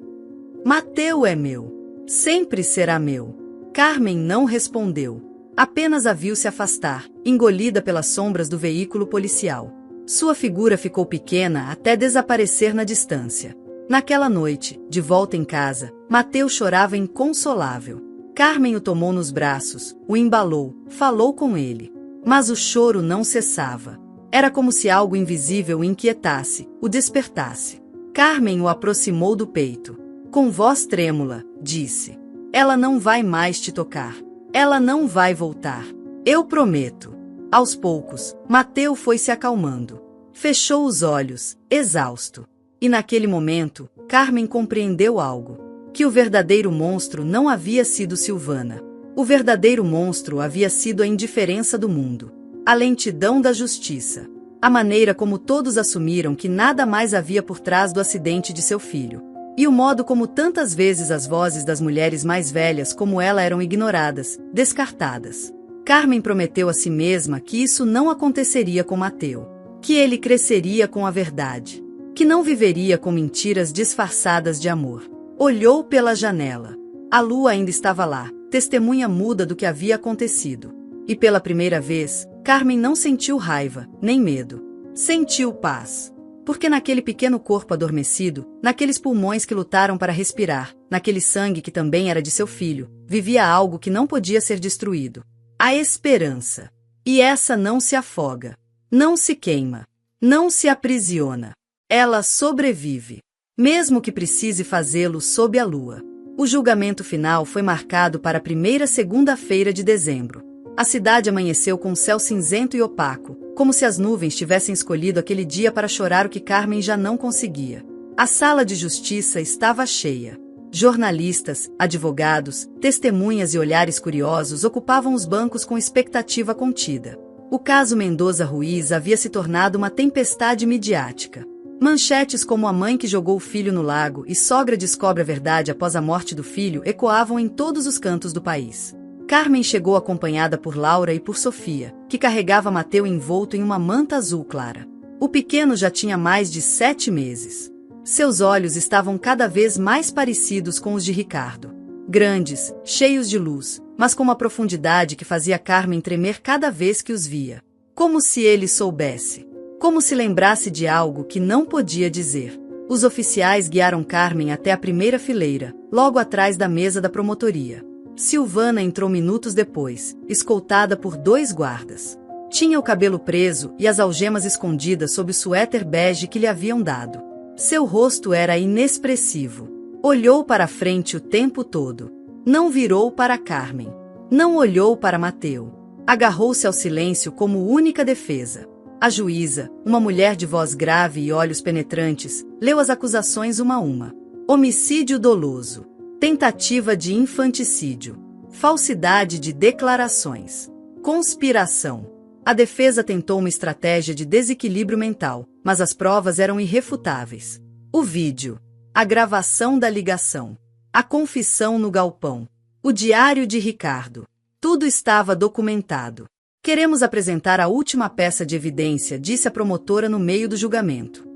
Mateu é meu. Sempre será meu. Carmen não respondeu. Apenas a viu se afastar, engolida pelas sombras do veículo policial. Sua figura ficou pequena até desaparecer na distância. Naquela noite, de volta em casa, Mateu chorava inconsolável. Carmen o tomou nos braços, o embalou, falou com ele. Mas o choro não cessava. Era como se algo invisível o inquietasse, o despertasse. Carmen o aproximou do peito. Com voz trêmula, disse: Ela não vai mais te tocar. Ela não vai voltar. Eu prometo. Aos poucos, Mateu foi se acalmando. Fechou os olhos, exausto. E naquele momento, Carmen compreendeu algo. Que o verdadeiro monstro não havia sido Silvana. O verdadeiro monstro havia sido a indiferença do mundo. A lentidão da justiça. A maneira como todos assumiram que nada mais havia por trás do acidente de seu filho. E o modo como tantas vezes as vozes das mulheres mais velhas como ela eram ignoradas, descartadas. Carmen prometeu a si mesma que isso não aconteceria com Mateu. Que ele cresceria com a verdade. Que não viveria com mentiras disfarçadas de amor. Olhou pela janela. A lua ainda estava lá, testemunha muda do que havia acontecido. E pela primeira vez, Carmen não sentiu raiva, nem medo. Sentiu paz. Porque naquele pequeno corpo adormecido, naqueles pulmões que lutaram para respirar, naquele sangue que também era de seu filho, vivia algo que não podia ser destruído. A esperança. E essa não se afoga. Não se queima. Não se aprisiona. Ela sobrevive. Mesmo que precise fazê-lo sob a lua. O julgamento final foi marcado para a primeira segunda-feira de dezembro. A cidade amanheceu com um céu cinzento e opaco, como se as nuvens tivessem escolhido aquele dia para chorar o que Carmen já não conseguia. A sala de justiça estava cheia. Jornalistas, advogados, testemunhas e olhares curiosos ocupavam os bancos com expectativa contida. O caso Mendoza Ruiz havia se tornado uma tempestade midiática. Manchetes como a mãe que jogou o filho no lago e sogra descobre a verdade após a morte do filho ecoavam em todos os cantos do país. Carmen chegou acompanhada por Laura e por Sofia, que carregava Mateu envolto em uma manta azul clara. O pequeno já tinha mais de 7 meses. Seus olhos estavam cada vez mais parecidos com os de Ricardo. Grandes, cheios de luz, mas com uma profundidade que fazia Carmen tremer cada vez que os via. Como se ele soubesse. Como se lembrasse de algo que não podia dizer. Os oficiais guiaram Carmen até a primeira fileira, logo atrás da mesa da promotoria. Silvana entrou minutos depois, escoltada por 2 guardas. Tinha o cabelo preso e as algemas escondidas sob o suéter bege que lhe haviam dado. Seu rosto era inexpressivo. Olhou para a frente o tempo todo. Não virou para Carmen. Não olhou para Mateu. Agarrou-se ao silêncio como única defesa. A juíza, uma mulher de voz grave e olhos penetrantes, leu as acusações uma a uma. Homicídio doloso. Tentativa de infanticídio. Falsidade de declarações. Conspiração. A defesa tentou uma estratégia de desequilíbrio mental, mas as provas eram irrefutáveis. O vídeo. A gravação da ligação. A confissão no galpão. O diário de Ricardo. Tudo estava documentado. Queremos apresentar a última peça de evidência, disse a promotora no meio do julgamento.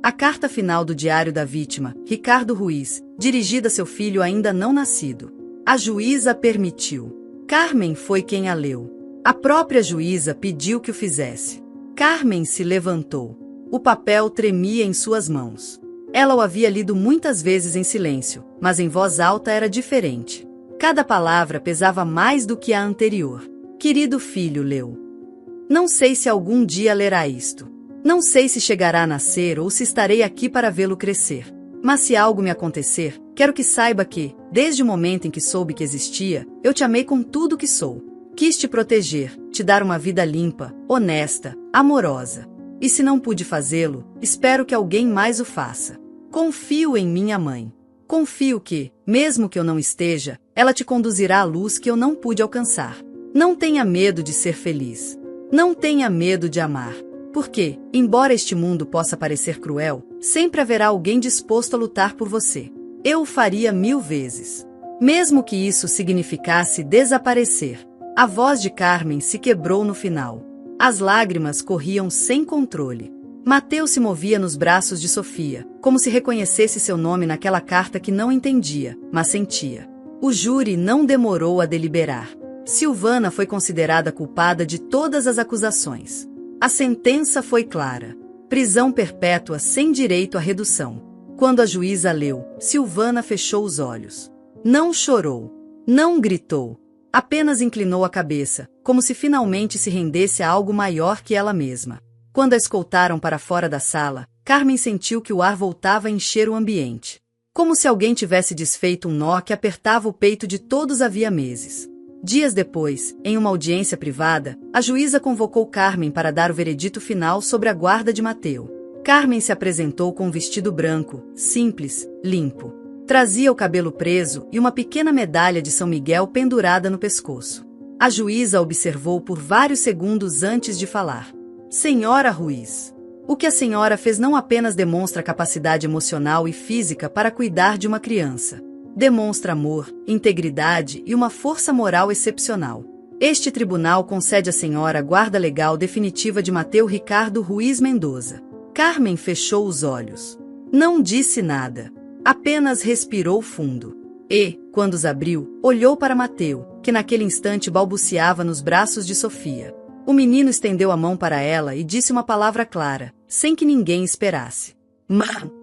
A carta final do diário da vítima, Ricardo Ruiz, dirigida a seu filho ainda não nascido. A juíza permitiu. Carmen foi quem a leu. A própria juíza pediu que o fizesse. Carmen se levantou. O papel tremia em suas mãos. Ela o havia lido muitas vezes em silêncio, mas em voz alta era diferente. Cada palavra pesava mais do que a anterior. Querido filho, leu. Não sei se algum dia lerá isto. Não sei se chegará a nascer ou se estarei aqui para vê-lo crescer. Mas se algo me acontecer, quero que saiba que, desde o momento em que soube que existia, eu te amei com tudo que sou. Quis te proteger, te dar uma vida limpa, honesta, amorosa. E se não pude fazê-lo, espero que alguém mais o faça. Confio em minha mãe. Confio que, mesmo que eu não esteja, ela te conduzirá à luz que eu não pude alcançar. Não tenha medo de ser feliz. Não tenha medo de amar. Porque, embora este mundo possa parecer cruel, sempre haverá alguém disposto a lutar por você. Eu o faria 1000 vezes. Mesmo que isso significasse desaparecer. A voz de Carmen se quebrou no final. As lágrimas corriam sem controle. Mateu se movia nos braços de Sofia, como se reconhecesse seu nome naquela carta que não entendia, mas sentia. O júri não demorou a deliberar. Silvana foi considerada culpada de todas as acusações. A sentença foi clara. Prisão perpétua sem direito à redução. Quando a juíza leu, Silvana fechou os olhos. Não chorou. Não gritou. Apenas inclinou a cabeça, como se finalmente se rendesse a algo maior que ela mesma. Quando a escoltaram para fora da sala, Carmen sentiu que o ar voltava a encher o ambiente. Como se alguém tivesse desfeito um nó que apertava o peito de todos havia meses. Dias depois, em uma audiência privada, a juíza convocou Carmen para dar o veredito final sobre a guarda de Mateu. Carmen se apresentou com um vestido branco, simples, limpo. Trazia o cabelo preso e uma pequena medalha de São Miguel pendurada no pescoço. A juíza observou por vários segundos antes de falar. Senhora Ruiz, o que a senhora fez não apenas demonstra capacidade emocional e física para cuidar de uma criança. Demonstra amor, integridade e uma força moral excepcional. Este tribunal concede à senhora a guarda legal definitiva de Mateu Ricardo Ruiz Mendoza. Carmen fechou os olhos. Não disse nada. Apenas respirou fundo. E, quando os abriu, olhou para Mateu, que naquele instante balbuciava nos braços de Sofia. O menino estendeu a mão para ela e disse uma palavra clara, sem que ninguém esperasse.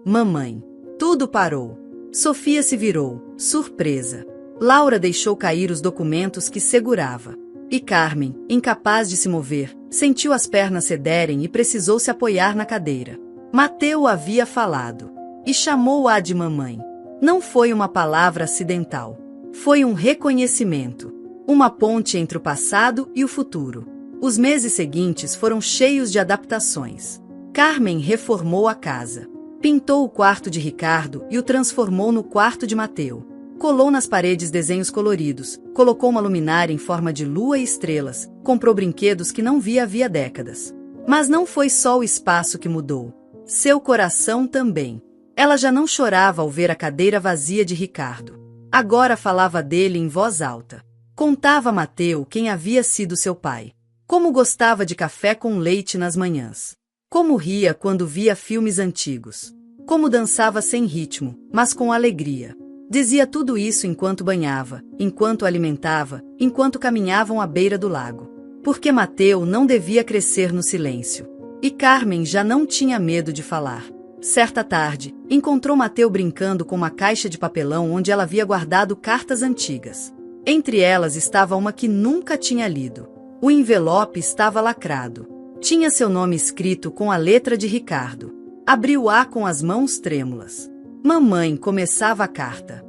Mamãe. Tudo parou. Sofia se virou, surpresa. Laura deixou cair os documentos que segurava. E Carmen, incapaz de se mover, sentiu as pernas cederem e precisou se apoiar na cadeira. Mateu havia falado. E chamou-a de mamãe. Não foi uma palavra acidental. Foi um reconhecimento. Uma ponte entre o passado e o futuro. Os meses seguintes foram cheios de adaptações. Carmen reformou a casa. Pintou o quarto de Ricardo e o transformou no quarto de Mateu. Colou nas paredes desenhos coloridos, colocou uma luminária em forma de lua e estrelas, comprou brinquedos que não via havia décadas. Mas não foi só o espaço que mudou. Seu coração também. Ela já não chorava ao ver a cadeira vazia de Ricardo. Agora falava dele em voz alta. Contava a Mateu quem havia sido seu pai. Como gostava de café com leite nas manhãs. Como ria quando via filmes antigos. Como dançava sem ritmo, mas com alegria. Dizia tudo isso enquanto banhava, enquanto alimentava, enquanto caminhavam à beira do lago. Porque Mateu não devia crescer no silêncio. E Carmen já não tinha medo de falar. Certa tarde, encontrou Mateu brincando com uma caixa de papelão onde ela havia guardado cartas antigas. Entre elas estava uma que nunca tinha lido. O envelope estava lacrado. Tinha seu nome escrito com a letra de Ricardo. Abriu-a com as mãos trêmulas. Mamãe, começava a carta.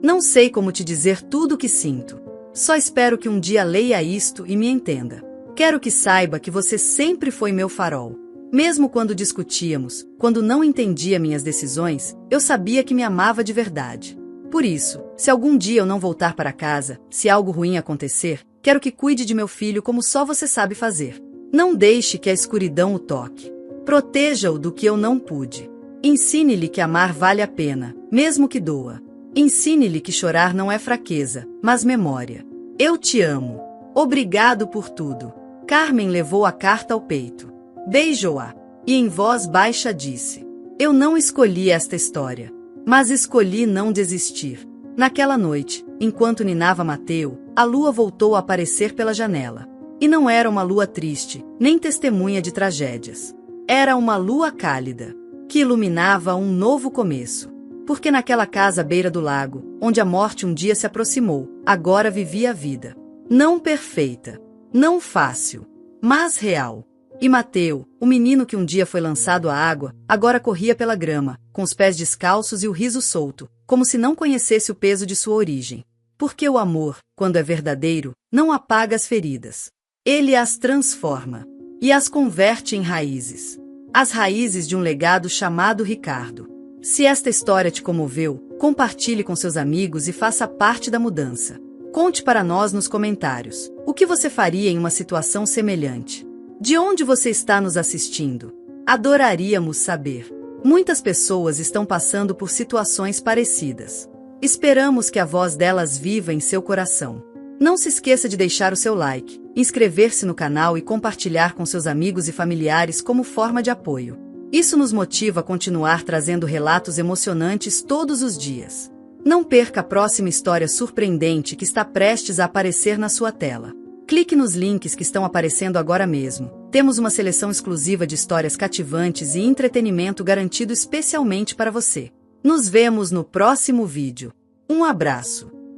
Não sei como te dizer tudo o que sinto. Só espero que um dia leia isto e me entenda. Quero que saiba que você sempre foi meu farol. Mesmo quando discutíamos, quando não entendia minhas decisões, eu sabia que me amava de verdade. Por isso, se algum dia eu não voltar para casa, se algo ruim acontecer, quero que cuide de meu filho como só você sabe fazer. Não deixe que a escuridão o toque. Proteja-o do que eu não pude. Ensine-lhe que amar vale a pena, mesmo que doa. Ensine-lhe que chorar não é fraqueza, mas memória. Eu te amo. Obrigado por tudo. Carmen levou a carta ao peito. Beijou-a. E em voz baixa disse: Eu não escolhi esta história. Mas escolhi não desistir. Naquela noite, enquanto ninava Mateu, a lua voltou a aparecer pela janela. E não era uma lua triste, nem testemunha de tragédias. Era uma lua cálida, que iluminava um novo começo. Porque naquela casa à beira do lago, onde a morte um dia se aproximou, agora vivia a vida. Não perfeita, não fácil, mas real. E Mateu, o menino que um dia foi lançado à água, agora corria pela grama, com os pés descalços e o riso solto, como se não conhecesse o peso de sua origem. Porque o amor, quando é verdadeiro, não apaga as feridas. Ele as transforma e as converte em raízes. As raízes de um legado chamado Ricardo. Se esta história te comoveu, compartilhe com seus amigos e faça parte da mudança. Conte para nós nos comentários o que você faria em uma situação semelhante. De onde você está nos assistindo? Adoraríamos saber. Muitas pessoas estão passando por situações parecidas. Esperamos que a voz delas viva em seu coração. Não se esqueça de deixar o seu like, inscrever-se no canal e compartilhar com seus amigos e familiares como forma de apoio. Isso nos motiva a continuar trazendo relatos emocionantes todos os dias. Não perca a próxima história surpreendente que está prestes a aparecer na sua tela. Clique nos links que estão aparecendo agora mesmo. Temos uma seleção exclusiva de histórias cativantes e entretenimento garantido especialmente para você. Nos vemos no próximo vídeo. Um abraço.